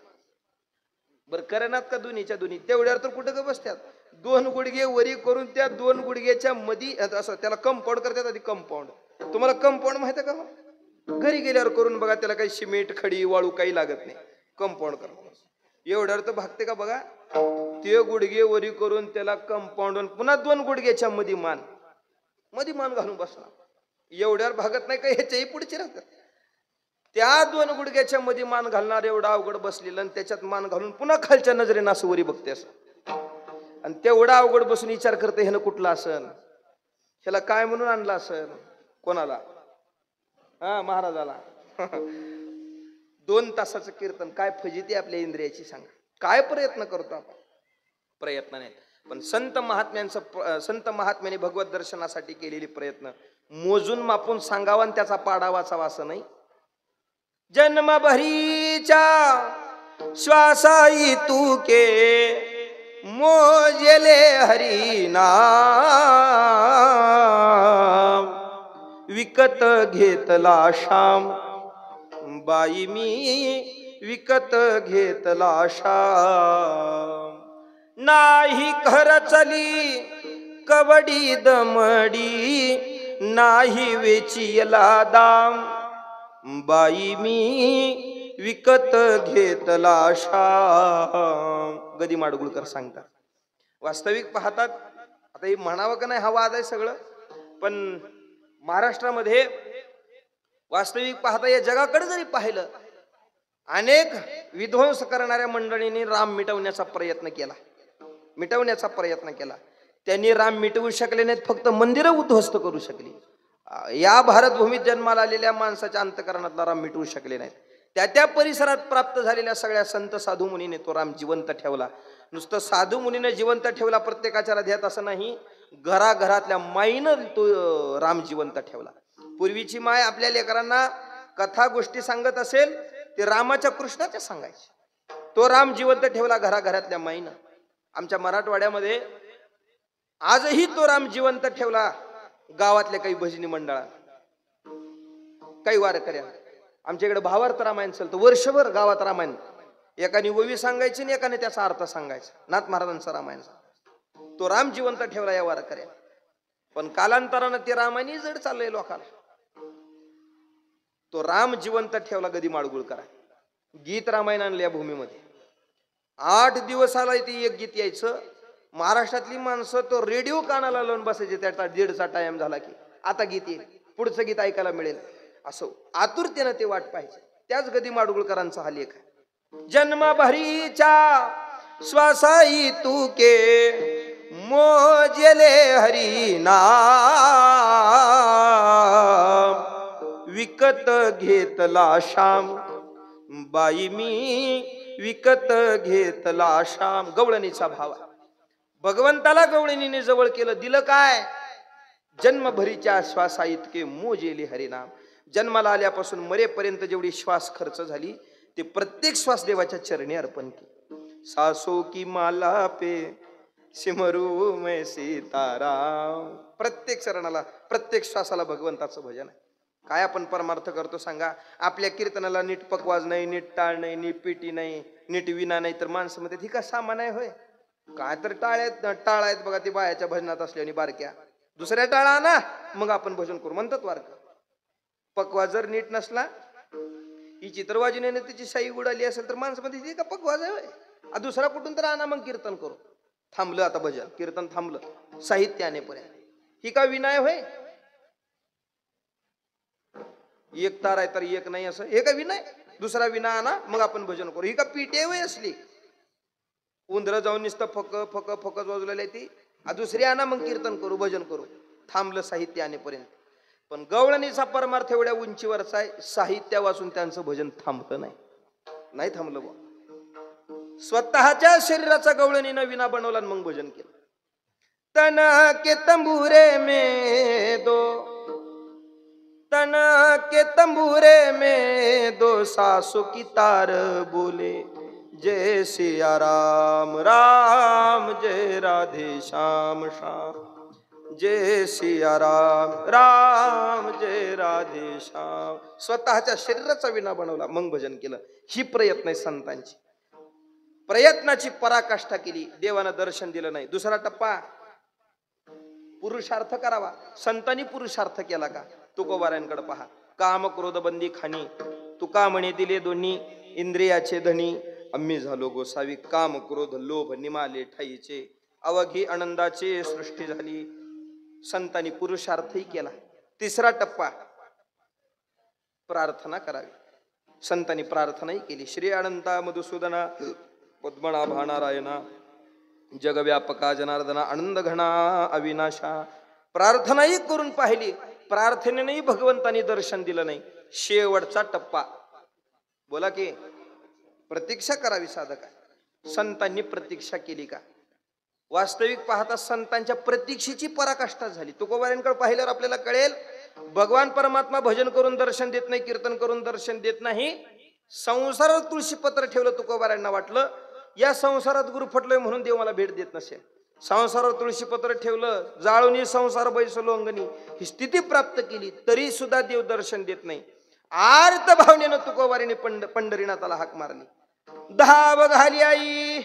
बरं करणार का दोन्हीच्या दोन्ही? तेवढ्यावर तर कुठं ग बसतात? 2 गुडघे वरी करून त्या 2 गुडघ्याच्या मध्ये असं त्याला कंपाऊंड करतात. आधी कंपाऊंड. तुम्हाला कंपाऊंड माहिती आहे का? घरी गेल्यावर करून बघा, त्याला काही सिमेंट खडी वाळू काही लागत नाही. कंपाऊंड करा. एवढ्यावर तर भागते का बघा? ते गुडघे वरी करून त्याला कंपाऊंड, पुन्हा 2 गुडघ्याच्या मध्ये मान घालून बसला. एवढ्यावर भागत नाही का? ह्याच्याही पुढचे राहतात. त्या 2 गुडघ्याच्या मध्ये मान घालणार एवढा अवघड बसलेलं, आणि त्याच्यात मान घालून पुन्हा खालच्या नजरेनं असं वरी बघते असं, आणि तेवढा अवघड बसून विचार करते ह्यानं कुठला असन, ह्याला काय म्हणून आणला असन. कोणाला? महाराजाला. 2 तासाचं कीर्तन काय फजिती आपल्या इंद्रियाची सांगा. काय प्रयत्न करतो आपण? प्रयत्न नाही. पण संत महात्म्याने भगवत दर्शनासाठी केलेली प्रयत्न मोजून मापून सांगावा आणि त्याचा पाडा वाचावा असं नाही. जन्मभरीच्या श्वासाई तू के मोजले हरी नाम, विकत घेतला श्याम बाई मी विकत घेतला श्याम. नाही खरचली कवडी दमडी, नाही वेचियला दाम बाई मी विकत घेतला श्याम. गदी माडगुळकर सांगतात. वास्तविक पाहतात, आता हे म्हणावं का नाही हा वाद आहे सगळं, पण महाराष्ट्रामध्ये वास्तविक पाहता या जगाकडे जरी पाहिलं, अनेक विध्वंस करणाऱ्या मंडळींनी राम मिटवण्याचा प्रयत्न केला. त्यांनी राम मिटवू शकले नाहीत, फक्त मंदिरं उद्ध्वस्त करू शकली. या भारतभूमीत जन्माला आलेल्या माणसाच्या अंतकरणातला राम मिटवू शकले नाहीत. त्या परिसरात प्राप्त झालेल्या सगळ्या संत साधू मुनीने तो राम जिवंत ठेवला. नुसतं साधू मुनीने जिवंत ठेवला प्रत्येकाच्या हृदयात असं नाही, घराघरातल्या माईनं तो राम जिवंत ठेवला. पूर्वीची माय आपल्या लेकरांना कथा गोष्टी सांगत असेल ते रामाच्या कृष्णाच्या सांगायचे. तो राम जिवंत ठेवला घराघरातल्या माईनं. आमच्या मराठवाड्यामध्ये आजही तो राम जिवंत ठेवला. गावातल्या काही भजनी मंडळात, काही वारकऱ्या. आमच्या इकडे भावार्थ रामायण चालतं वर्षभर गावात. रामायण एकाने ओवी सांगायची आणि एकाने त्याचा अर्थ सांगायचा. नाथ महाराजांचा रामायण तो राम जिवंत ठेवला या वारकऱ्या. पण कालांतरानं ते रामायण जड चाललंय लोकांना. तो राम जिवंत ठेवला गदी माडगुळकर. गीत रामायण आणलं या भूमीमध्ये. 8 दिवसाला ते एक गीत यायचं. महाराष्ट्रातली माणसं तो रेडिओ कानाला लावून बसायचे. त्याचा 1:30चा टाइम झाला की आता गीत येईल, पुढचं गीत ऐकायला मिळेल, असं आतुरतेनं ते वाट पाहिजे. त्याच गदी माडगुळकरांचा हा लेख आहे. जन्मभरीच्या श्वासाई तू के मोजले हरी नाम विकत घेतला श्याम बाई मी विकत घेतला श्याम. गवळणीचा भाव आहे. भगवंताला गवळणीने जवळ केलं. दिलं काय? जन्मभरीच्या श्वासा इतके मोजेले हरिनाम. जन्माला आल्यापासून मरेपर्यंत जेवढी श्वास खर्च झाली ते प्रत्येक श्वास देवाच्या चरणी अर्पण केली. सासो की माला पे सिमरू मैं सीताराम. प्रत्येक चरणाला प्रत्येक श्वासाला भगवंताचं भजन आहे. काय आपण परमार्थ करतो सांगा? आपल्या कीर्तनाला नीट पकवाज नाही, नीट टाळ नाही, नीट पेटी नाही, नीट विना नाही, तर माणसं म्हणतात ही का सामान आहे होय? काय तर टाळ आहेत बघा ते बायाच्या भजनात असल्याने बारक्या. दुसऱ्या टाळा ना मग आपण भजन करू म्हणतात वारक. पकवाज जर नीट नसला, ही चित्रवाजीने तिची शाई उडाली असेल तर माणसं म्हणते ही का पकवाज आहे होय? दुसरा कुठून तर आणा मग कीर्तन करू. थांबलं आता भजन, कीर्तन थांबलं, साहित्य आणेपर्यंत. ही का विनाय होय? एक तार आहे तर एक नाही असं हे का विनाय? दुसरा विना आणा मग आपण भजन करू. ही का पीटे होय असली? उंदर जाऊन नुसतं फक फक फकच वाजलेली ती. दुसरी आणा मग कीर्तन करू, भजन करू. थांबलं साहित्य आणेपर्यंत. पण गवळणीचा परमार्थ एवढ्या उंचीवरचा आहे, साहित्य वाचून त्यांचं भजन थांबलं नाही थांबलं बा. स्वतःच्या शरीराचा गवळणीनं विना बनवला मग भजन केलं. तन के तंबूरे में दो, तन के तंबूरे में दो सासों की तार बोले, जय सिया राम राम जय राधे श्याम श्याम, जय सिया राम राम जय राधे श्याम. स्वतःच्या शरीराचा विना बनवला मग भजन केलं. ही प्रयत्न आहे संतांची. प्रयत्नाची पराकाष्ठा केली, देवानं दर्शन दिलं नाही. दुसरा टप्पा पुरुषार्थ करावा. संतांनी पुरुषार्थ केला का? तुकोबारांकडे पहा. काम क्रोध बंदी खाणी, तुका म्हणे दिले दोन्ही इंद्रियाचे धनी, आम्ही झालो गोसावी. काम क्रोध लोभ निमाले ठाईचे, अवघी आनंदाचे सृष्टी झाली. संतांनी पुरुषार्थही केला. तिसरा टप्पा प्रार्थना करावी. संतांनी प्रार्थनाही केली. श्री अनंता मधुसूदना पद्मनाभा नारायणा जगव्यापका जनार्दना आनंद घना अविनाशा. प्रार्थनाही करून पाहिली, प्रार्थनेनेही भगवंतांनी दर्शन दिलं नाही. शेवटचा टप्पा बोला की प्रतीक्षा करावी. साधका संतांनी प्रतीक्षा केली का? वास्तविक पाहता संतांच्या प्रतीक्षेची पराकाष्ठा झाली. तुकोबारांकडे पाहिल्यावर आपल्याला कळेल भगवान परमात्मा भजन करून दर्शन देत नाही, कीर्तन करून दर्शन देत नाही. संसारात तुळशीपत्र ठेवलं. तुकोबारांना वाटलं या संसारात गुरफटलोय म्हणून देव मला भेट देत नसेल. संसारावर तुळशीपत्र ठेवलं, जाळूनी संसार बैसलो अंगणी, ही स्थिती प्राप्त केली तरी सुद्धा देव दर्शन देत नाही. आर्त भावनेनं तुकोबारीने पंढरीनाथाला हाक मारली. धाव घाली आई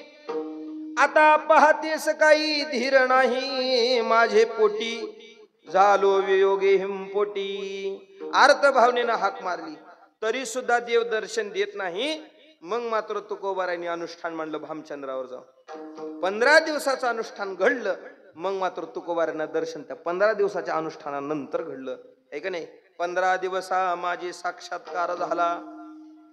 आता पाहतेस काही धीर नाही, माझे पोटी झालो वियोगे हिमपोटी. आर्त भावनेनं हाक मारली तरी सुद्धा देव दर्शन देत नाही. मग मात्र तुकोबारांनी अनुष्ठान मांडलं भामचंद्रावर जाऊन. 15 दिवसाचं अनुष्ठान घडलं. मग मात्र तुकोबारांना दर्शन त्या 15 दिवसाच्या अनुष्ठानानंतर घडलं. आहे का नाही? 15 दिवसा माझे साक्षात्कार झाला,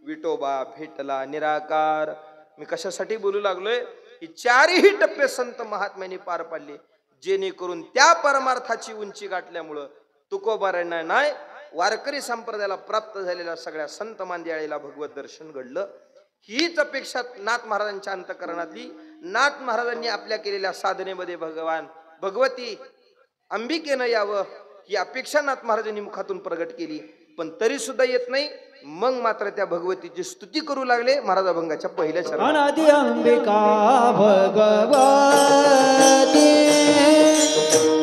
विठोबा भेटला निराकार. मी कशासाठी बोलू लागलोय? की चारही टप्पे संत महात्म्यांनी पार पाडले, जेणेकरून त्या परमार्थाची उंची गाठल्यामुळं तुकोबारांना नाही वारकरी संप्रदायाला प्राप्त झालेल्या सगळ्या संत मांदियाळीला भगवत दर्शन घडलं. हीच अपेक्षा नाथ महाराजांच्या अंतःकरणातली. नाथ महाराजांनी आपल्या केलेल्या साधनेमध्ये भगवान भगवती अंबिकेनं यावं ही अपेक्षा नाथ महाराजांनी मुखातून प्रगट केली. पण तरी सुद्धा येत नाही. मग मात्र त्या भगवतीची स्तुती करू लागले महाराज अभंगाच्या पहिल्या चरणात. अनादि अंबिका भगवती,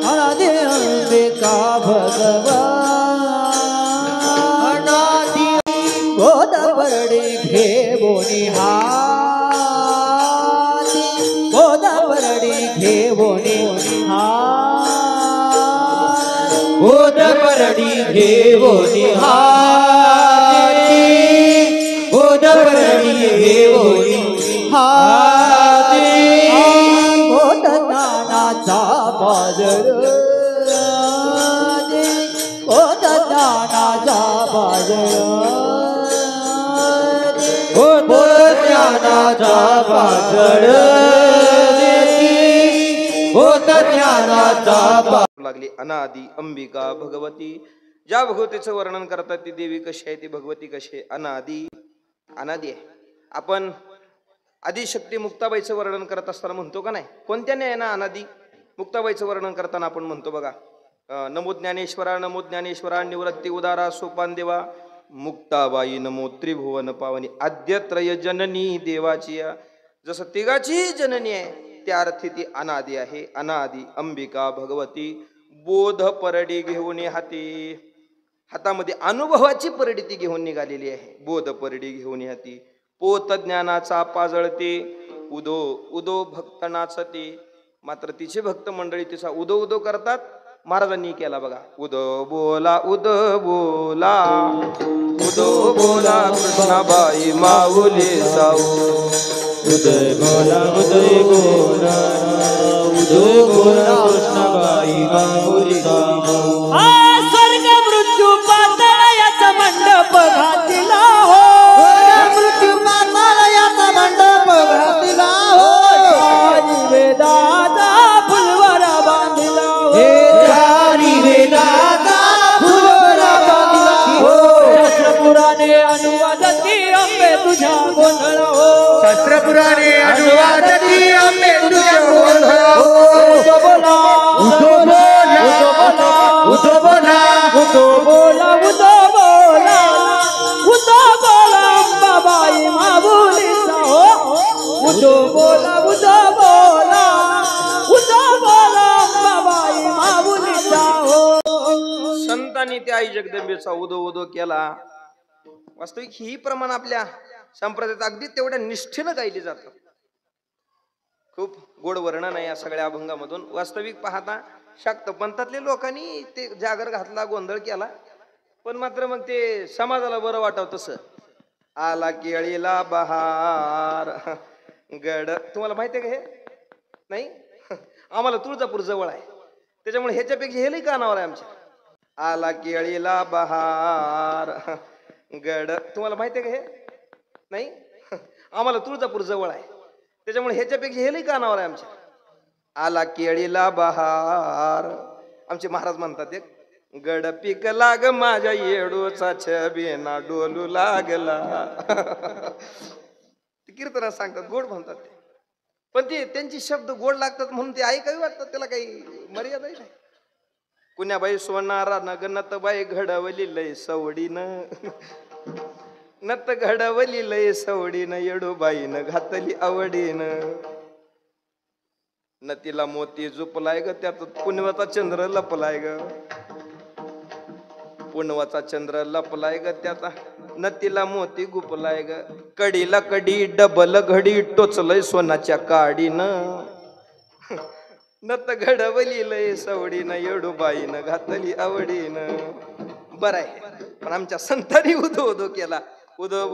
अनादि अंबिका भगवती, अनादि गोदावरी घेऊनी हाती, गोदावरी घेऊनी हाती, गोदावरी घेऊनी हाती, गोदावरी घेऊनी हाती, गोदनानाचा बाजार, गोदनानाचा बाजार, गोदनानाचा ज्ञानाचा पाजळ होत ज्ञानाचा लागली अनादी अंबिका भगवती. ज्या भगवतीचं वर्णन करतात ती देवी कशी आहे, ती भगवती कशी आहे, अनादी अनादी आहे. आपण आदिशक्ती मुक्ताबाईचं वर्णन करत असताना म्हणतो का नाही, कोणत्याने आहे ना अनादी. मुक्ताबाईचं वर्णन करताना आपण म्हणतो बघा, नमो ज्ञानेश्वरा नमो ज्ञानेश्वरा निवृत्ती उदारा सोपान देवा मुक्ताबाई नमो त्रिभुवन पावनी आद्यत्रय जननी देवाची. जसं तिघाची जननी आहे त्या अर्थी ती अनादी आहे. अनादी अंबिका भगवती बोध परडी घेऊन हाती. हातामध्ये अनुभवाची परडी ती घेऊन निघालेली आहे. बोध परडी घेऊन हाती. पोत ज्ञानाचा पाजळते उदो उदो भक्त नाचते. मात्र तिचे भक्त मंडळी तिचा उदो उदो करतात. महाराजांनी केला बघा, उदो बोला उदो बोला उदो बोला कृष्णाबाई माऊली साऊ. उदय बोला उदय बोला उदय बोला कृष्णाबाई माऊली साऊ. स्वर्ग मृत्यू पातळयाचा मंडप घातला हो. मृत्यू मातालयाचा मंडप घातला हो. वेदाचा फुलवरा बांधला हो. चारी वेदाचा फुलवरा बांधला हो. शास्त्रपुराणे अनुवादती अंबे तुझ्या गोंधळ हो. शास्त्रपुराणे अनुवादती अंबे तुझ्या गोंधळ हो. उदो बोला उदो बोला उदो बोला उदो बोला उदो बोला उदो बोला अंबाबाई माऊलीचा हो. उदो बोला उदो बोला उदो बोला अंबाबाई माऊलीचा हो. संतांनी त्या आई जगदंबेचा उदो उदो केला. वास्तविक ही प्रमाण आपल्या संप्रदायात अगदी तेवढ्या निष्ठेनं गायली जातात. खूप गोड वर्णन आहे या सगळ्या अभंगामधून. वास्तविक पाहता शाक्त पंथातल्या लोकांनी ते जागर घातला, गोंधळ केला, पण मात्र मग ते समाजाला बरं वाटावं तसं. आला केळीला बहार गड. तुम्हाला माहिती आहे का हे? नाही. आम्हाला तुळजापूर जवळ आहे, त्याच्यामुळे ह्याच्यापेक्षा हे लई कानावर आहे आमच्या. आला केळीला बहार गड. तुम्हाला माहिती आहे का हे? नाही. आम्हाला तुळजापूर जवळ आहे, त्याच्यामुळे ह्याच्यापेक्षा हे लई कानावर आहे आमच्या. आला केळीला बहार. आमचे महाराज म्हणतात एक, गड पीक लाग माझ्या येडूचा छबिना डोलू लागला. कीर्तनात सांगतात, गोड म्हणतात ते, पण ते त्यांची शब्द गोड लागतात म्हणून ते ऐकावी वाटतात, त्याला काही मर्यादा नाही. कुण्याबाई सोनारा नग नतबाई घडवली लय सवडीनं. नत घडवली लय सवडीनं येडूबाईनं घातली आवडीनं. नतीला मोती झुपलाय ग त्यात पुनवाचा चंद्र लपलाय ग. पुनवाचा चंद्र लपलाय ग त्याचा नतीला मोती गुपलाय ग. कडीला कडी डबल घडी टोचलय सोनाच्या काडीनं. नत घडवली लय सवडीनं येडूबाईनं घातली आवडीनं. बरं आहे, पण आमच्या संतांनी उदो उदो केला. उदो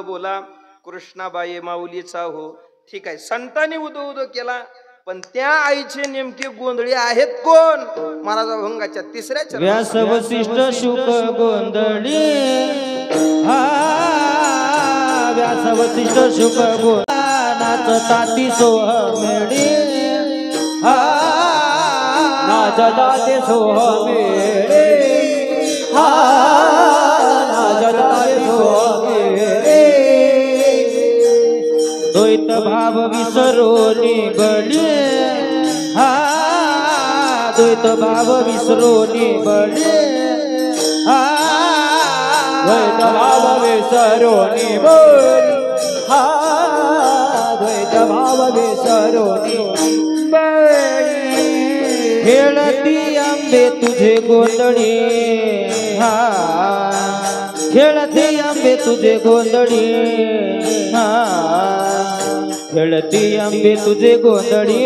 बोला कृष्णाबाई माऊलीचा हो. ठीक आहे, संतांनी उदो उदो केला, पण त्या आईचे नेमके गोंधळी आहेत कोण? महाराज अभंगाच्या तिसऱ्या व्यास वसिष्ठ शुक गोंधळी. व्यास वसिष्ठ शुक गोंधळ ताती सोहमेळी. नाचदाते सोहमेळे नाचदाते सोहमेळे. द्वैत भाव विसरोनी बळी. द्वैत भाव विसरोनी बळी. द्वैत भाव विसरोनी बळी. द्वैत भाव विसरोनी बळी. खेळती आंबे तुझे गोंधळी. खेळती आंबे तुझे गोंधळी. खेळती आंबे तुझे गोंधळी.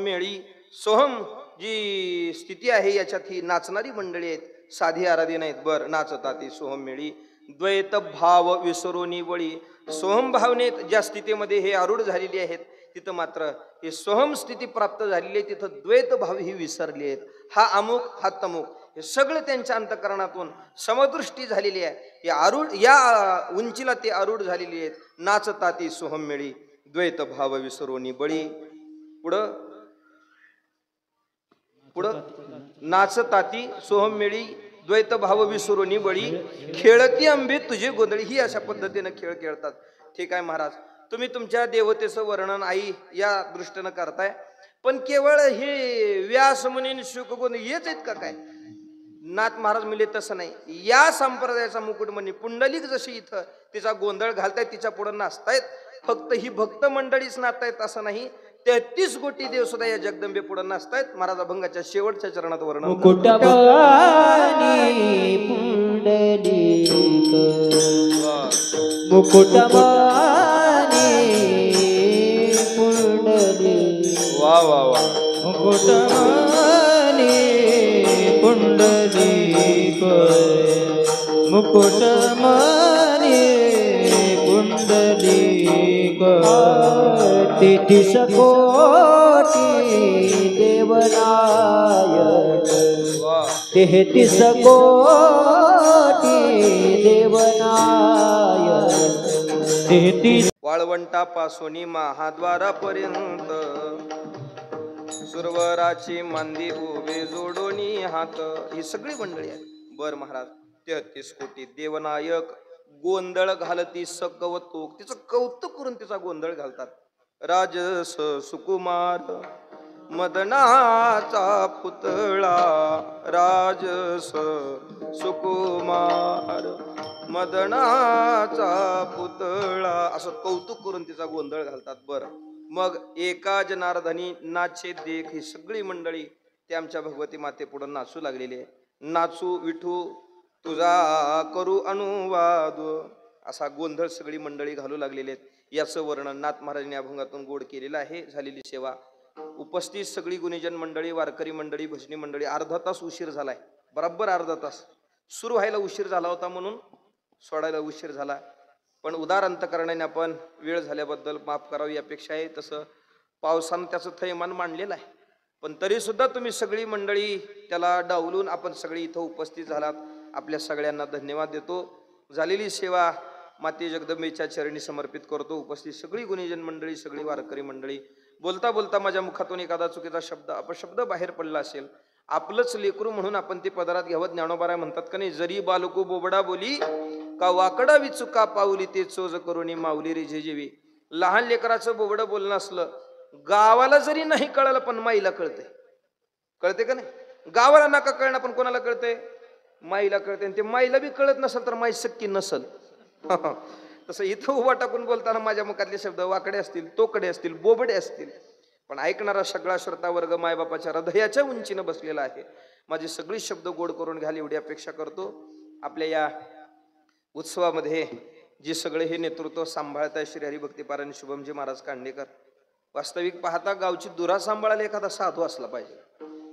मेळी सोहम जी स्थिती आहे याच्यात ही नाचणारी मंडळी आहेत, साधी आराधी नाहीत. बर नाचतात ती सोहम मेळी. द्वैत भाव विसरोनी बळी. सोहम भावनेत ज्या स्थितीमध्ये हे आरूढ झालेली आहेत तिथं मात्र ही सोहम स्थिती प्राप्त झालेली आहे, तिथं द्वैत भाव ही विसरली आहेत. हा अमुक हा तमुक हे सगळे त्यांच्या अंतकरणातून समदृष्टी झालेली आहे. या उंचीला ते आरूढ झालेली आहेत. नाचता ती सोहम मिळी द्वैत भाव विसरोनी बळी. पुढं पुढं नाचता ती सोहम मिळी द्वैत भाव विसरोनी बळी खेळती आंबे तुझे गोंधळी. ही अशा पद्धतीने खेळ खेळतात. ठीक आहे महाराज, तुम्ही तुमच्या देवतेचं वर्णन आई या दृष्टीनं करताय, पण केवळ हे व्यास मुनी शुक गोंधळ हेच आहेत का काय? नाथ महाराज मिले तसं नाही. या संप्रदायाचा मुकुटमणी पुंडलिक जशी इथं तिचा गोंधळ घालतायत, तिच्या पुढे नाचतायत. फक्त ही भक्त मंडळीच नाचतायत असं नाही, 33 कोटी देव सुद्धा या जगदंबे पुढे नाचतायत. महाराज अभंगाच्या शेवटच्या चरणात वर्णन मुकुटमणी पुंडलिक मुकुटमणी पुंडलिक वा वा वा. मुकुटमणी पुंडलिक मुकुटमणी पुंडलिक 33 कोटी देवनायक 33 कोटी देवनायक 33 वाळवंटापासून महाद्वारापर्यंत सुरवराची मांदी उभे जोडोनी हात. ही सगळी मंडळी आहे. बर महाराज, 33 कोटी देवनायक गोंधळ घालती सकवतुक. तिचं कौतुक करून तिचा गोंधळ घालतात. राजस सुकुमार मदनाचा पुतळा राजस सुकुमार मदनाचा पुतळा असं कौतुक करून तिचा गोंधळ घालतात. बरं, मग एका जनार्दनी नाचे देख. ही सगळी मंडळी ते आमच्या भगवती माते पुढे नाचू लागलेली आहे. नाचू विठू तुझा करू अनुवाद असा गोंधळ सगळी मंडळी घालू लागलेली आहेत. याचं वर्णन नाथ महाराजांनी अभंगातून गोड केलेलं आहे. झालेली सेवा, उपस्थित सगळी गुणीजन मंडळी, वारकरी मंडळी, भजनी मंडळी. अर्धा तास उशीर झालाय, बरोबर अर्धा तास. सुरू व्हायला उशीर झाला होता म्हणून सोडायला उशीर झाला, पण उदार अंतकरणाने आपण वेळ झाल्याबद्दल माफ करावी अपेक्षा आहे. तसं पावसानं त्याचं थैमान मांडलेलं आहे, पण तरी सुद्धा तुम्ही सगळी मंडळी त्याला डावलून आपण सगळी इथं उपस्थित झालात. आपल्या सगळ्यांना धन्यवाद देतो. झालेली सेवा माते जगदंबेच्या चरणी समर्पित करतो. उपस्थित सगळी गुणीजन मंडळी, सगळी वारकरी मंडळी. बोलता बोलता माझ्या मुखातून एखादा चुकीचा शब्द अपशब्द बाहेर पडला असेल, आपलंच लेकरू म्हणून आपण ते पदरात घ्यावं. ज्ञानोबाराय म्हणतात का नाही, जरी बालको बोबडा बोली का वाकडा विचुका पावली ते चोज करुणी माऊली रे जेवी. लहान लेकराचं बोबडं बोलणं असलं, गावाला जरी नाही कळलं पण माईला कळतंय. कळते का नाही? गावाला नका कळणं पण कोणाला कळतंय? माईला कळते. आणि ते माईला बी कळत नसेल तर माई सक्की नसल. तसं इथं उभा टाकून बोलताना माझ्या मुखातले शब्द वाकडे असतील, तोकडे असतील, बोबडे असतील, पण ऐकणारा सगळा श्रोता वर्ग मायबापाच्या हृदयाच्या उंचीनं बसलेला आहे. माझे सगळी शब्द गोड करून घ्याल एवढी अपेक्षा करतो. आपल्या या उत्सवामध्ये जे सगळे हे नेतृत्व सांभाळत आहे श्री हरिभक्तीपारायण शुभमजी महाराज कांडेकर. वास्तविक पाहता गावची दुरा सांभाळायला एखादा साधू असला पाहिजे.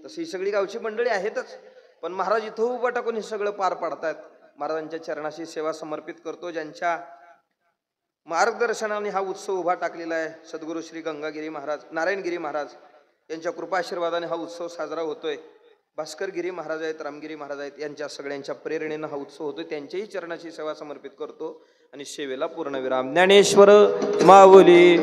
तशी सगळी गावची मंडळी आहेतच, पण महाराज इथं उभा टाकून हे सगळं पार पाडतायत. महाराजांच्या चरणाशी सेवा समर्पित करतो. ज्यांच्या मार्गदर्शनाने हा उत्सव उभा टाकलेला आहे, सद्गुरू श्री गंगागिरी महाराज, नारायणगिरी महाराज यांच्या कृपा आशीर्वादाने हा उत्सव साजरा होतोय. भास्करगिरी महाराज आहेत, रामगिरी महाराज आहेत, यांच्या सगळ्यांच्या प्रेरणेनं हा उत्सव होतोय. त्यांच्याही चरणाची सेवा समर्पित करतो आणि सेवेला पूर्णविराम. ज्ञानेश्वर माऊली.